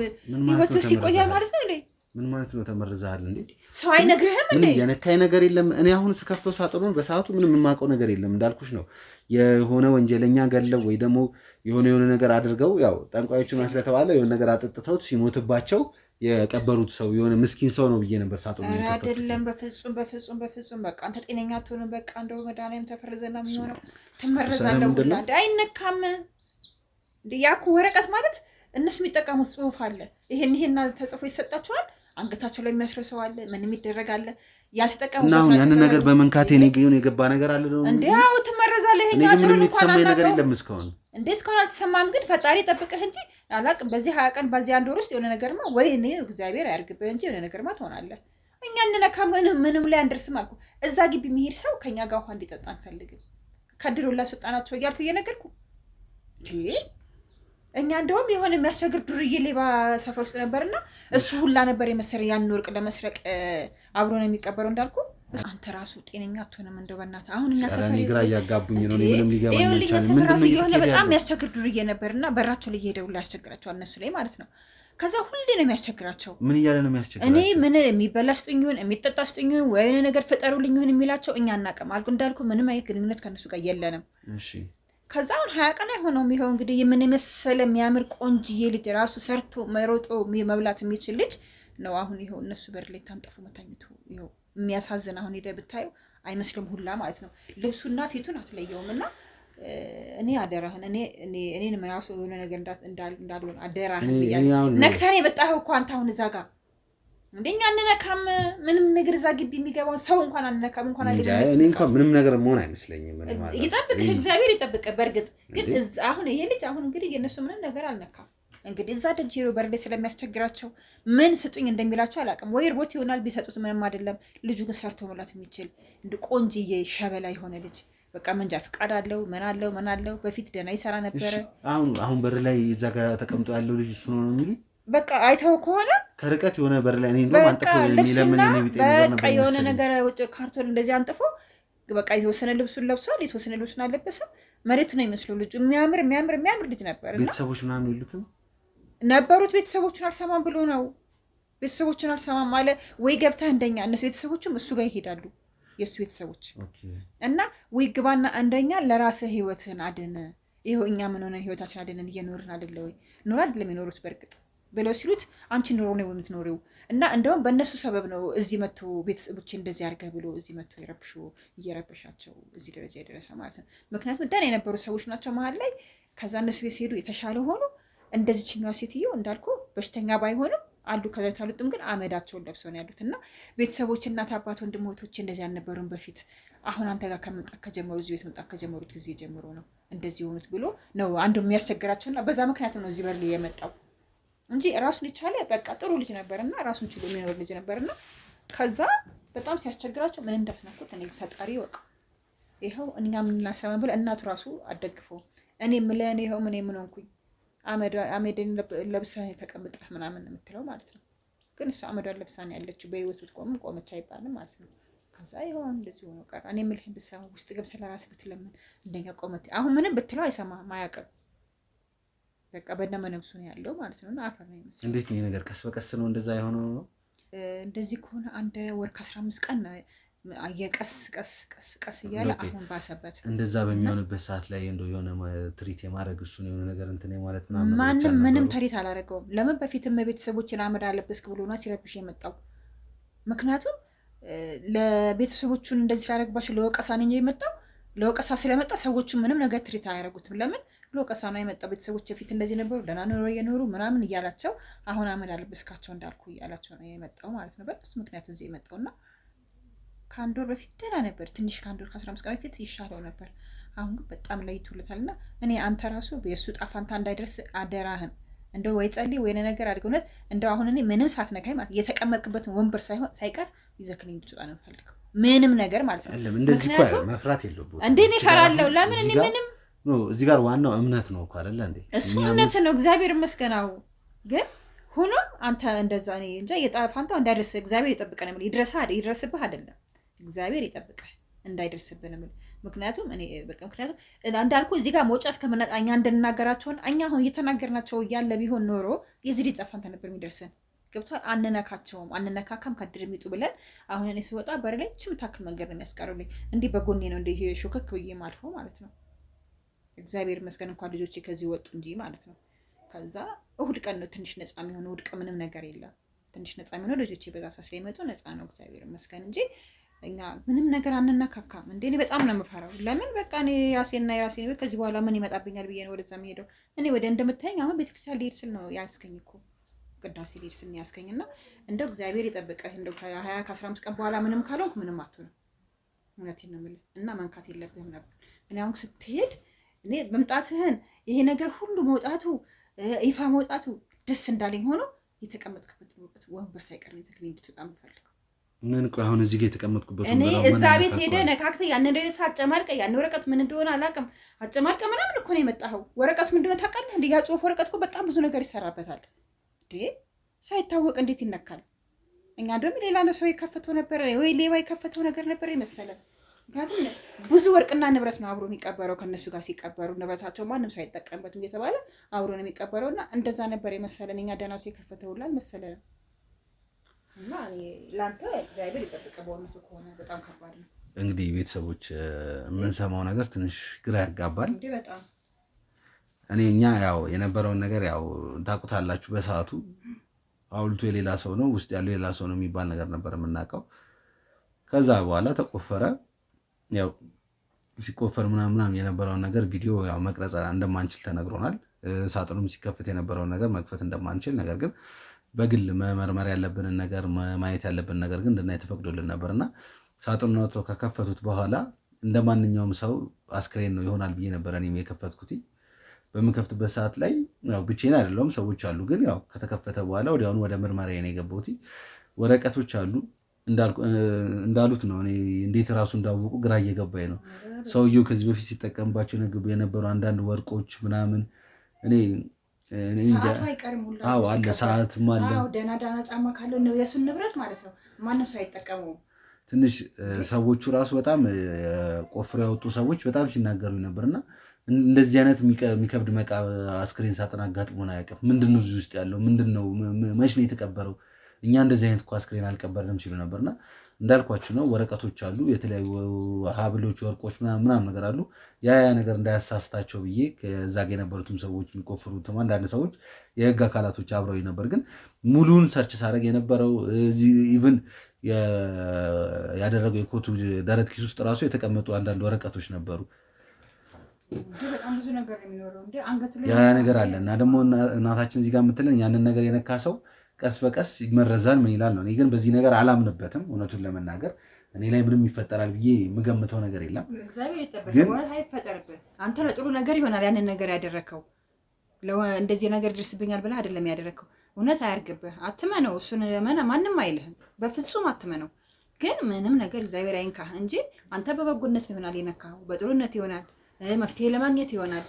ህይወት ውስጥ ይቆያል ማለት ነው እንዴ? ምን ማለት ነው ተመርዘሃል እንዴ? ሰው አይነግርህም እንዴ? የነካይ ነገር የለም። እኔ አሁን ስከፍተው ሳጥኑን በሰዓቱ ምንም የማውቀው ነገር የለም። እንዳልኩሽ ነው የሆነ ወንጀለኛ ገለው ወይ ደግሞ የሆነ ነገር አድርገው ያው ጠንቋዮቹ ስለተባለ የሆነ ነገር አጠጥተውት ሲሞትባቸው የቀበሩት ሰው የሆነ ምስኪን ሰው ነው ብዬ ነበር ሳጥኑን የከፈትኩት። አይደለም በፍጹም በቃ አንተ ጤነኛ አትሆንም። በቃ እንደው መድኃኒዓለም ተፈርዘና የሚሆነው ትመረዛለህ ሁላ እንደ አይነካም እንደ ያኩ ወረቀት ማለት እነሱ የሚጠቀሙት ጽሁፍ አለ። ይሄን ተጽፎ ይሰጣቸዋል። አንገታቸው ላይ የሚያስረሰው አለ። ምንም ይደረጋል። ያልተጠቀሙት ነው ያንን ነገር በመንካቴ ነው የገባ ነገር አለ ነው እንዴ? አዎ ትመረዛለህ። ይሄን ያጥሩ እንኳን ነገር የለም እስካሁን። እንዴ እስካሁን አልተሰማም። ግን ፈጣሪ ጠብቀህ እንጂ አላቅም። በዚህ 20 ቀን በዚህ አንድ ወር ውስጥ የሆነ ነገርማ ወይ እኔ እግዚአብሔር ያርግብህ እንጂ የሆነ ነገርማ ትሆናለህ። እኛ እንነካ ምንም ላይ አንደርስም አልኩ። እዛ ግቢ የሚሄድ ሰው ከኛ ጋር ውሃ እንዲጠጣ አንፈልግም። ከድሮ ላስወጣናቸው እያልኩ እየነገርኩ እኛ እንደውም የሆነ የሚያስቸግር ዱርዬ ሌባ ሰፈር ውስጥ ነበርና እሱ ሁላ ነበር የመሰለ ያንን ወርቅ ለመስረቅ አብሮ ነው የሚቀበረው እንዳልኩ። አንተ ራሱ ጤነኛ አትሆንም እንደው በእናትህ። አሁን እኛ ሰፈር ግራ እያጋቡኝ ነው። ምንም ሊገባኝ አልቻለም። ምን ራሱ የሆነ በጣም የሚያስቸግር ዱርዬ ነበርና በራቸው ላይ እየሄደው ያስቸግራቸዋል እነሱ ላይ ማለት ነው። ከዛ ሁሌ ነው የሚያስቸግራቸው። ምን እያለ ነው የሚያስቸግራቸው? እኔ ምን የሚበላ ስጡኝ ይሁን የሚጠጣ ስጡኝ ይሁን ወይ ነገር ፍጠሩልኝ ይሁን የሚላቸው እኛ አናውቅም አልኩ። እንዳልኩ ምንም አይነት ግንኙነት ከነሱ ጋር የለንም። እሺ ከዛ አሁን 20 ቀን አይሆነውም። ይኸው እንግዲህ የምን መሰለ የሚያምር ቆንጅዬ ልጅ ራሱ ሰርቶ መሮጦ መብላት የሚችል ልጅ ነው። አሁን ይኸው እነሱ በር ላይ ታንጠፉ መታኘቱ ይኸው የሚያሳዝን። አሁን ሄደህ ብታየው አይመስልም ሁላ ማለት ነው። ልብሱና ፊቱን አትለየውም። እና እኔ አደራህን እኔን ራሱ የሆነ ነገር እንዳልሆን አደራህን ብያለሁ። ነክተህ የመጣኸው እኮ አንተ አሁን እዛ ጋር እንደኛ አንነካም። ምንም ነገር እዛ ግቢ የሚገባው ሰው እንኳን አንነካም። እንኳን አይደለም እኔ እንኳን ምንም ነገር መሆን አይመስለኝም። ይጠብቅህ እግዚአብሔር ይጠብቅህ። በእርግጥ ግን አሁን ይሄ ልጅ አሁን እንግዲህ የነሱ ምንም ነገር አልነካም። እንግዲህ እዛ ደጅ ሄዶ በር ላይ ስለሚያስቸግራቸው ምን ስጡኝ እንደሚላቸው አላውቅም። ወይ ርቦት ይሆናል ቢሰጡት ምንም አይደለም። ልጁ ግን ሰርቶ መብላት የሚችል እንደ ቆንጅዬ ሸበላ የሆነ ልጅ በቃ መንጃ ፍቃድ አለው ምን አለው። በፊት ደህና ይሰራ ነበረ። አሁን በር ላይ እዛ ጋር ተቀምጦ ያለው ልጅ እሱ ነው የሚሉ በቃ አይተው ከሆነ ከርቀት የሆነ በር ላይ እኔ እንደው አንጥፎ የሚለምን የኔ ቢጤ ነገር ነበር። በቃ የሆነ ነገር ውጭ ካርቶን እንደዚህ አንጥፎ በቃ የተወሰነ ልብሱን ለብሷል፣ የተወሰነ ልብሱን አልለበሰም። መሬቱ ነው የሚመስለው ልጁ። የሚያምር ልጅ ነበር። ቤተሰቦች ምናምን የሉትም ነበሩት። ቤተሰቦቹን አልሰማም ብሎ ነው። ቤተሰቦቹን አልሰማም አለ ወይ ገብተህ እንደኛ እነሱ ቤተሰቦችም እሱ ጋር ይሄዳሉ። የእሱ ቤተሰቦች እና ወይ ግባና እንደኛ ለራስህ ህይወትን አድን። ይኸው እኛ ምን ሆነን ህይወታችን አድነን እየኖርን አይደለ ወይ? ኖር አይደለም የኖሩት በእርግጥ ብለው ሲሉት አንቺ ኑሮ ነው የምትኖሪው እና እንደውም በእነሱ ሰበብ ነው እዚህ መቶ ቤተሰቦች እንደዚህ አድርገህ ብሎ እዚህ መቶ እየረብሻቸው እዚህ ደረጃ የደረሰ ማለት ነው። ምክንያቱም ደህና የነበሩ ሰዎች ናቸው መሀል ላይ። ከዛ እነሱ ቤት ሲሄዱ የተሻለ ሆኑ። እንደዚህ ችኛዋ ሴትዮ እንዳልኩ በሽተኛ ባይሆንም አሉ ከዛ ታሉትም ግን አመዳቸውን ለብሰው ነው ያሉት። እና ቤተሰቦች እናት አባት ወንድም እህቶች እንደዚህ አልነበሩም በፊት። አሁን አንተ ጋር ከመምጣት ከጀመሩ እዚህ ቤት መምጣት ከጀመሩት ጊዜ ጀምሮ ነው እንደዚህ የሆኑት ብሎ ነው አንዱ የሚያስቸግራቸውና በዛ ምክንያት ነው እዚህ በርሊ የመጣው እንጂ ራሱን የቻለ በቃ ጥሩ ልጅ ነበርና ራሱን ችሎ የሚኖር ልጅ ነበርና ከዛ በጣም ሲያስቸግራቸው ምን እንዳስናኩት እኔ ፈጣሪ ወቅ ይኸው እኛ ምን እናሰማ ብለ እናቱ ራሱ አደግፈው እኔ ምለን ይኸው ምን ሆንኩኝ አመድን ለብሰህ ተቀምጠህ ምናምን የምትለው ማለት ነው። ግን እሱ አመዷን ለብሳ ነው ያለችው። በህይወት ብትቆም ቆመች አይባልም ማለት ነው። ከዛ ይሆን እንደዚህ ሆኖ ቀረ። እኔ የምልህን ብትሰማ ውስጥ ገብተህ ለራስህ ብትለምን እንደኛ ቆመት አሁን ምንም ብትለው አይሰማህም፣ አያውቅም። በቃ በደመነፍሱ ነው ያለው ማለት ነው። እና አፈር ነው ይመስል። እንዴት ነው ነገር ቀስ በቀስ ነው እንደዛ የሆነው ነው? እንደዚህ ከሆነ አንድ ወር ከ15 ቀን ቀስ እያለ አሁን ባሰበት። እንደዛ በሚሆንበት ሰዓት ላይ እንደው የሆነ ትሪት የማድረግ እሱን የሆነ ነገር እንትን ማለት ምንም ትሪት አላደረገውም። ለምን በፊትም ቤተሰቦችን አመድ አለበስክ ብሎና ሲረብሽ የመጣው ምክንያቱም ለቤተሰቦቹን እንደዚህ ስላደረግባቸው ለወቀሳ ነው የመጣው። ለወቀሳ ስለመጣ ሰዎቹ ምንም ነገር ትሪት አያደርጉትም። ለምን ለወቀሳ ነው የመጣው። ቤተሰቦች በፊት እንደዚህ ነበሩ ደህና ኑሮ እየኖሩ ምናምን እያላቸው አሁን አመድ አለበስካቸው እንዳልኩ እያላቸው ነው የመጣው ማለት ነው። በእሱ ምክንያት እዚህ የመጣውና ከአንድ ወር በፊት ደህና ነበር። ትንሽ ከአንድ ወር ከ15 ቀን በፊት ይሻለው ነበር። አሁን ግን በጣም ለይቶለታል። እና እኔ አንተ ራሱ የእሱ ጣፋንታ እንዳይደርስ አደራህን እንደው ወይ ጸልይ ወይ ነገር አድርገው። እውነት እንደው አሁን እኔ ምንም ሳትነካኝ ማለት የተቀመጥክበትን ወንበር ሳይቀር ይዘክልኝ እንድትወጣ ነው የምፈልገው። ምንም ነገር ማለት ነው። እንደዚህ እኮ መፍራት የለብህም እንዴ። እኔ እፈራለሁ። ለምን እኔ ምንም እዚህ ጋር ዋናው እምነት ነው እኮ አይደለ እንዴ? እሱ እምነት ነው። እግዚአብሔር ይመስገናው። ግን ሆኖም አንተ እንደዛ እኔ እንጃ የጣፋንታው እንዳይደርስ እግዚአብሔር ይጠብቀን። ይድረስብህ አይደለም እግዚአብሔር ይጠብቃል እንዳይደርስብን። ምክንያቱም እኔ በቃ ምክንያቱም እንዳልኩ እዚህ ጋር መውጫ እስከምናጣ እኛ እንድንናገራቸውን እኛ አሁን እየተናገርናቸው እያለ ቢሆን ኖሮ የዚህ ልጅ ጣፋንታ ነበር የሚደርሰን። ገብቷል። አንነካካም ከድር የሚጡ ብለን አሁን እኔ ስወጣ በር ላይ ታክል መንገድ ነው የሚያስቀሩልኝ። እንዲህ በጎኔ ነው እንዲህ ሾከክ ብዬ ማልፈው ማለት ነው። እግዚአብሔር ይመስገን እንኳን ልጆቼ ከዚህ ወጡ እንጂ ማለት ነው። ከዛ እሁድ ቀን ነው ትንሽ ነፃ የሚሆነው። እሁድ ቀን ምንም ነገር የለም። ትንሽ ነፃ የሚሆነው ልጆቼ በዛ ስለሚመጡ ነፃ ነው። እግዚአብሔር ይመስገን እንጂ እኛ ምንም ነገር አንነካካም። እንዴ እኔ በጣም ነው የምፈራው። ለምን በቃ እኔ የራሴን ከዚህ በኋላ ምን ይመጣብኛል ብዬ ነው ወደዛ የምሄደው። እኔ ወደ እንደምታየኝ አሁን ቤተክርስቲያን ልሄድ ስል ነው ያስከኝ እኮ ቅዳሴ ልሄድ ስል ነው ያስከኝ። እና እንደው እግዚአብሔር ይጠብቀህ። እንደው ከ20 ከ15 ቀን በኋላ ምንም ካልሆንኩ ምንም አትሆንም። እውነቴን ነው የምልህ። እና መንካት የለብህም ነበር። እኔ አሁን ስትሄድ እኔ መምጣትህን ይሄ ነገር ሁሉ መውጣቱ ይፋ መውጣቱ ደስ እንዳለኝ ሆኖ የተቀመጥክበት ወንበር ሳይቀር ነው ይዘክልኝ እንድትወጣ የምፈልገው። ምን ቆይ አሁን እዚህ ጋር የተቀመጥኩበት እኔ እዛ ቤት ሄደህ ነካክተህ ያንን ደረሰ አጨማልቀህ ያን ወረቀት ምን እንደሆነ አላውቅም። አጨማልቀህ ምናምን እኮ ነው የመጣኸው። ወረቀቱ ምን እንደሆነ ታውቃለህ እንዴ? ያ ጽሁፍ ወረቀት እኮ በጣም ብዙ ነገር ይሰራበታል እንዴ። ሳይታወቅ እንዴት ይነካል? እኛ ደግሞ ሌላ ነው ሰው የከፈተው ነበር ወይ ሌባ የከፈተው ነገር ነበር የመሰለን። ምክንያቱም ብዙ ወርቅና ንብረት ነው አብሮ የሚቀበረው። ከነሱ ጋር ሲቀበሩ ንብረታቸው ማንም ሳይጠቀምበትም እየተባለ አብሮ ነው የሚቀበረውና እንደዛ ነበር የመሰለን። እኛ ደህና ሰው የከፈተውላል መሰለን። እና ላንተ እግዚአብሔር ይጠብቀህ። በእውነቱ ከሆነ በጣም ከባድ ነው። እንግዲህ ቤተሰቦች የምንሰማው ነገር ትንሽ ግራ ያጋባል። እንዴ በጣም እኛ ያው የነበረውን ነገር ያው ታውቁታላችሁ። በሰዓቱ ሐውልቱ የሌላ ሰው ነው፣ ውስጥ ያለው የሌላ ሰው ነው የሚባል ነገር ነበር የምናውቀው። ከዛ በኋላ ተቆፈረ። ያው ሲቆፈር ምናምን የነበረውን ነገር ቪዲዮ ያው መቅረጽ እንደማንችል ተነግሮናል። ሳጥኑም ሲከፈት የነበረውን ነገር መክፈት እንደማንችል፣ ነገር ግን በግል መመርመር ያለብንን ነገር ማየት ያለብን ነገር ግን እንድናይ ተፈቅዶልን ነበርና ሳጥኑን አውጥተው ከከፈቱት በኋላ እንደማንኛውም ሰው አስክሬን ነው ይሆናል ብዬ ነበር እኔም የከፈትኩት። በምከፍትበት ሰዓት ላይ ያው ብቻዬን አይደለሁም፣ ሰዎች አሉ። ግን ያው ከተከፈተ በኋላ ወዲያውኑ ወደ ምርመራ ነው የገባሁት። ወረቀቶች አሉ እንዳሉት ነው። እኔ እንዴት ራሱ እንዳወቁ ግራ እየገባኝ ነው። ሰውየው ከዚህ በፊት ሲጠቀምባቸው የነበሩ አንዳንድ ወርቆች ምናምን እኔ ሰዓቱ አይቀርም ሁላ አለ፣ ሰዓትም አለ። ደህና ጫማ ካለው ነው የእሱን ንብረት ማለት ነው። ማንም ሰው አይጠቀመውም። ትንሽ ሰዎቹ ራሱ በጣም ቆፍረው ያወጡ ሰዎች በጣም ሲናገሩ ነበርና እንደዚህ አይነት የሚከብድ አስክሬን ሳጥን አጋጥሞን አያውቅም። ምንድነው እዚህ ውስጥ ያለው? ምንድነው? መች ነው የተቀበረው? እኛ እንደዚህ አይነት እኮ አስክሬን አልቀበርንም ሲሉ ነበርና እንዳልኳችሁ ነው። ወረቀቶች አሉ፣ የተለያዩ ሀብሎች፣ ወርቆች ምናምን ነገር አሉ። ያ ነገር እንዳያሳስታቸው ብዬ ከዛ ጋር የነበሩትም ሰዎች የሚቆፍሩትም አንዳንድ ሰዎች የህግ አካላቶች አብረው ነበር። ግን ሙሉን ሰርች ሳደርግ የነበረው ኢቭን ያደረገው የኮቱ ደረት ኪስ ውስጥ ራሱ የተቀመጡ አንዳንድ ወረቀቶች ነበሩ። ያ ነገር አለ እና ደግሞ እናታችን እዚህ ጋር የምትለን ያንን ነገር የነካ ሰው ቀስ በቀስ ይመረዛል ምን ይላል ነው። እኔ ግን በዚህ ነገር አላምንበትም። እውነቱን ለመናገር እኔ ላይ ምንም ይፈጠራል ብዬ የምገምተው ነገር የለም። ግን አይፈጠርብህ። አንተ ለጥሩ ነገር ይሆናል ያንን ነገር ያደረከው። እንደዚህ ነገር ይደርስብኛል ብለህ አይደለም ያደረከው። እውነት አያርግብህ። አትመነው። እሱን ማንም አይልህም። በፍጹም አትመነው። ግን ምንም ነገር እግዚአብሔር አይንካህ እንጂ አንተ በበጎነት ይሆናል የነካኸው፣ በጥሩነት ይሆናል፣ መፍትሄ ለማግኘት ይሆናል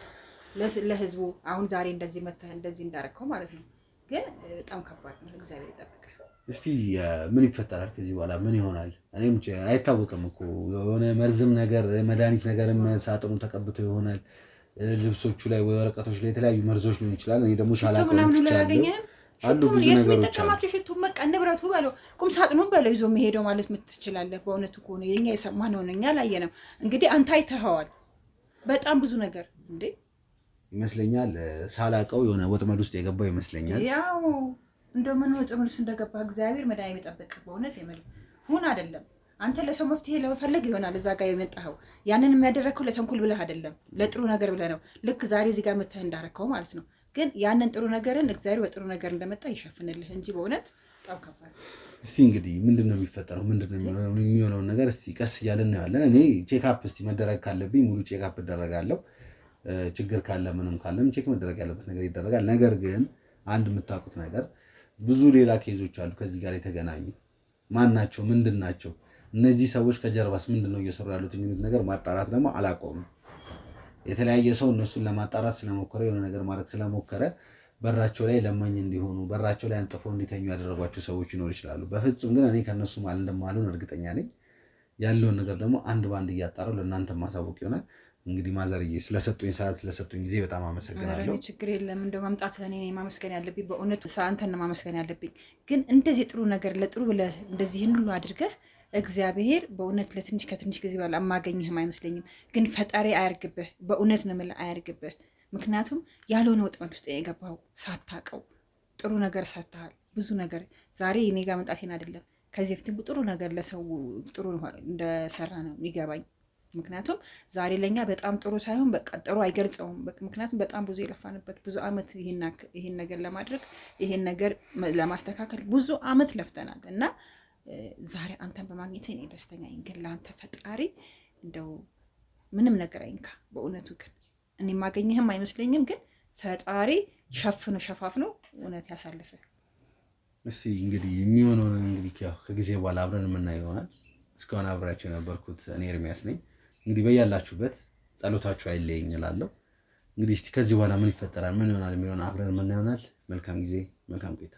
ለህዝቡ። አሁን ዛሬ እንደዚህ መተህ እንደዚህ እንዳረከው ማለት ነው። ግን በጣም ከባድ ነው። እግዚአብሔር ይጠብቃል። እስቲ ምን ይፈጠራል ከዚህ በኋላ ምን ይሆናል? እኔም አይታወቅም እኮ የሆነ መርዝም ነገር መድኃኒት ነገርም ሳጥኑ ተቀብቶ ይሆናል ልብሶቹ ላይ ወይ ወረቀቶች ላይ የተለያዩ መርዞች ሊሆን ይችላል። እኔ ደግሞ ሻላቀው አሉ ብዙ ነገሮች አሉ። ሽቱ መቃ ንብረቱ በለው ቁም ሳጥኑ በለው ይዞ የሚሄደው ማለት ትችላለህ። በእውነቱ ከሆነ የኛ የሰማነው ነው፣ እኛ አላየንም። እንግዲህ አንተ አይተኸዋል በጣም ብዙ ነገር እንዴ ይመስለኛል። ሳላቀው የሆነ ወጥመድ ውስጥ የገባው ይመስለኛል። ያው እንደው ምን ወጥመድ ውስጥ እንደገባ እግዚአብሔር መድኃኒት የሚጠብቅ በእውነት ሁን አይደለም። አንተ ለሰው መፍትሄ ለመፈለግ ይሆናል እዛ ጋር የመጣኸው። ያንን የሚያደረከው ለተንኮል ብለህ አይደለም፣ ለጥሩ ነገር ብለህ ነው። ልክ ዛሬ እዚህ ጋር መተህ እንዳረከው ማለት ነው። ግን ያንን ጥሩ ነገርን እግዚአብሔር በጥሩ ነገር እንደመጣ ይሸፍንልህ እንጂ በእውነት በጣም ከባድ። እስቲ እንግዲህ ምንድነው የሚፈጠረው? ምንድነው የሚሆነው ነገር እስቲ ቀስ እያልን እናያለን። እኔ ቼክአፕ እስቲ መደረግ ካለብኝ ሙሉ ቼክአፕ እደረጋለሁ። ችግር ካለ ምንም ካለም ቼክ መደረግ ያለበት ነገር ይደረጋል። ነገር ግን አንድ የምታውቁት ነገር ብዙ ሌላ ኬዞች አሉ ከዚህ ጋር የተገናኙ። ማን ናቸው? ምንድን ናቸው እነዚህ ሰዎች? ከጀርባስ ምንድነው እየሰሩ ያሉት የሚሉት ነገር ማጣራት ደግሞ አላቆምም። የተለያየ ሰው እነሱን ለማጣራት ስለሞከረ የሆነ ነገር ማድረግ ስለሞከረ በራቸው ላይ ለማኝ እንዲሆኑ በራቸው ላይ አንጥፈው እንዲተኙ ያደረጓቸው ሰዎች ይኖር ይችላሉ። በፍጹም ግን እኔ ከነሱ እንደማልሆን እርግጠኛ ነኝ። ያለውን ነገር ደግሞ አንድ ባንድ እያጣራው ለእናንተ ማሳወቅ ይሆናል። እንግዲህ ማዘርዬ ስለሰጡኝ ሰዓት ስለሰጡኝ ጊዜ በጣም አመሰግናለሁ። ችግር የለም። እንደው መምጣት እኔ ማመስገን ያለብኝ በእውነቱ አንተን ማመስገን ያለብኝ። ግን እንደዚህ ጥሩ ነገር ለጥሩ ብለህ እንደዚህ ሁሉ አድርገህ እግዚአብሔር በእውነት ለትንሽ ከትንሽ ጊዜ በኋላ የማገኝህም አይመስለኝም። ግን ፈጣሪ አያርግብህ፣ በእውነት ነው የምልህ አያርግብህ። ምክንያቱም ያልሆነ ወጥመድ ውስጥ የገባው ሳታውቀው ጥሩ ነገር ሰርተሃል። ብዙ ነገር ዛሬ እኔ ጋር መምጣቴን አይደለም ከዚህ በፊት ጥሩ ነገር ለሰው ጥሩ እንደሰራ ነው የሚገባኝ። ምክንያቱም ዛሬ ለኛ በጣም ጥሩ ሳይሆን በቃ ጥሩ አይገልጸውም። ምክንያቱም በጣም ብዙ የለፋንበት ብዙ አመት ይሄን ነገር ለማድረግ ይሄን ነገር ለማስተካከል ብዙ አመት ለፍተናል እና ዛሬ አንተን በማግኘት እኔ ደስተኛ ነኝ። ግን ለአንተ ፈጣሪ እንደው ምንም ነገር አይንካ። በእውነቱ ግን እኔ ማገኘህም አይመስለኝም። ግን ፈጣሪ ሸፋፍኖ እውነት ያሳልፈ። እስቲ እንግዲህ የሚሆነውን እንግዲህ ከጊዜ በኋላ አብረን የምናየው ይሆናል። እስካሁን አብራችሁ የነበርኩት እኔ ኤርሚያስ ነኝ። እንግዲህ በያላችሁበት ጸሎታችሁ አይለየኝ እላለሁ። እንግዲህ እስቲ ከዚህ በኋላ ምን ይፈጠራል ምን ይሆናል የሚሆን አብረን የምናየው ይሆናል። መልካም ጊዜ፣ መልካም ቆይታ።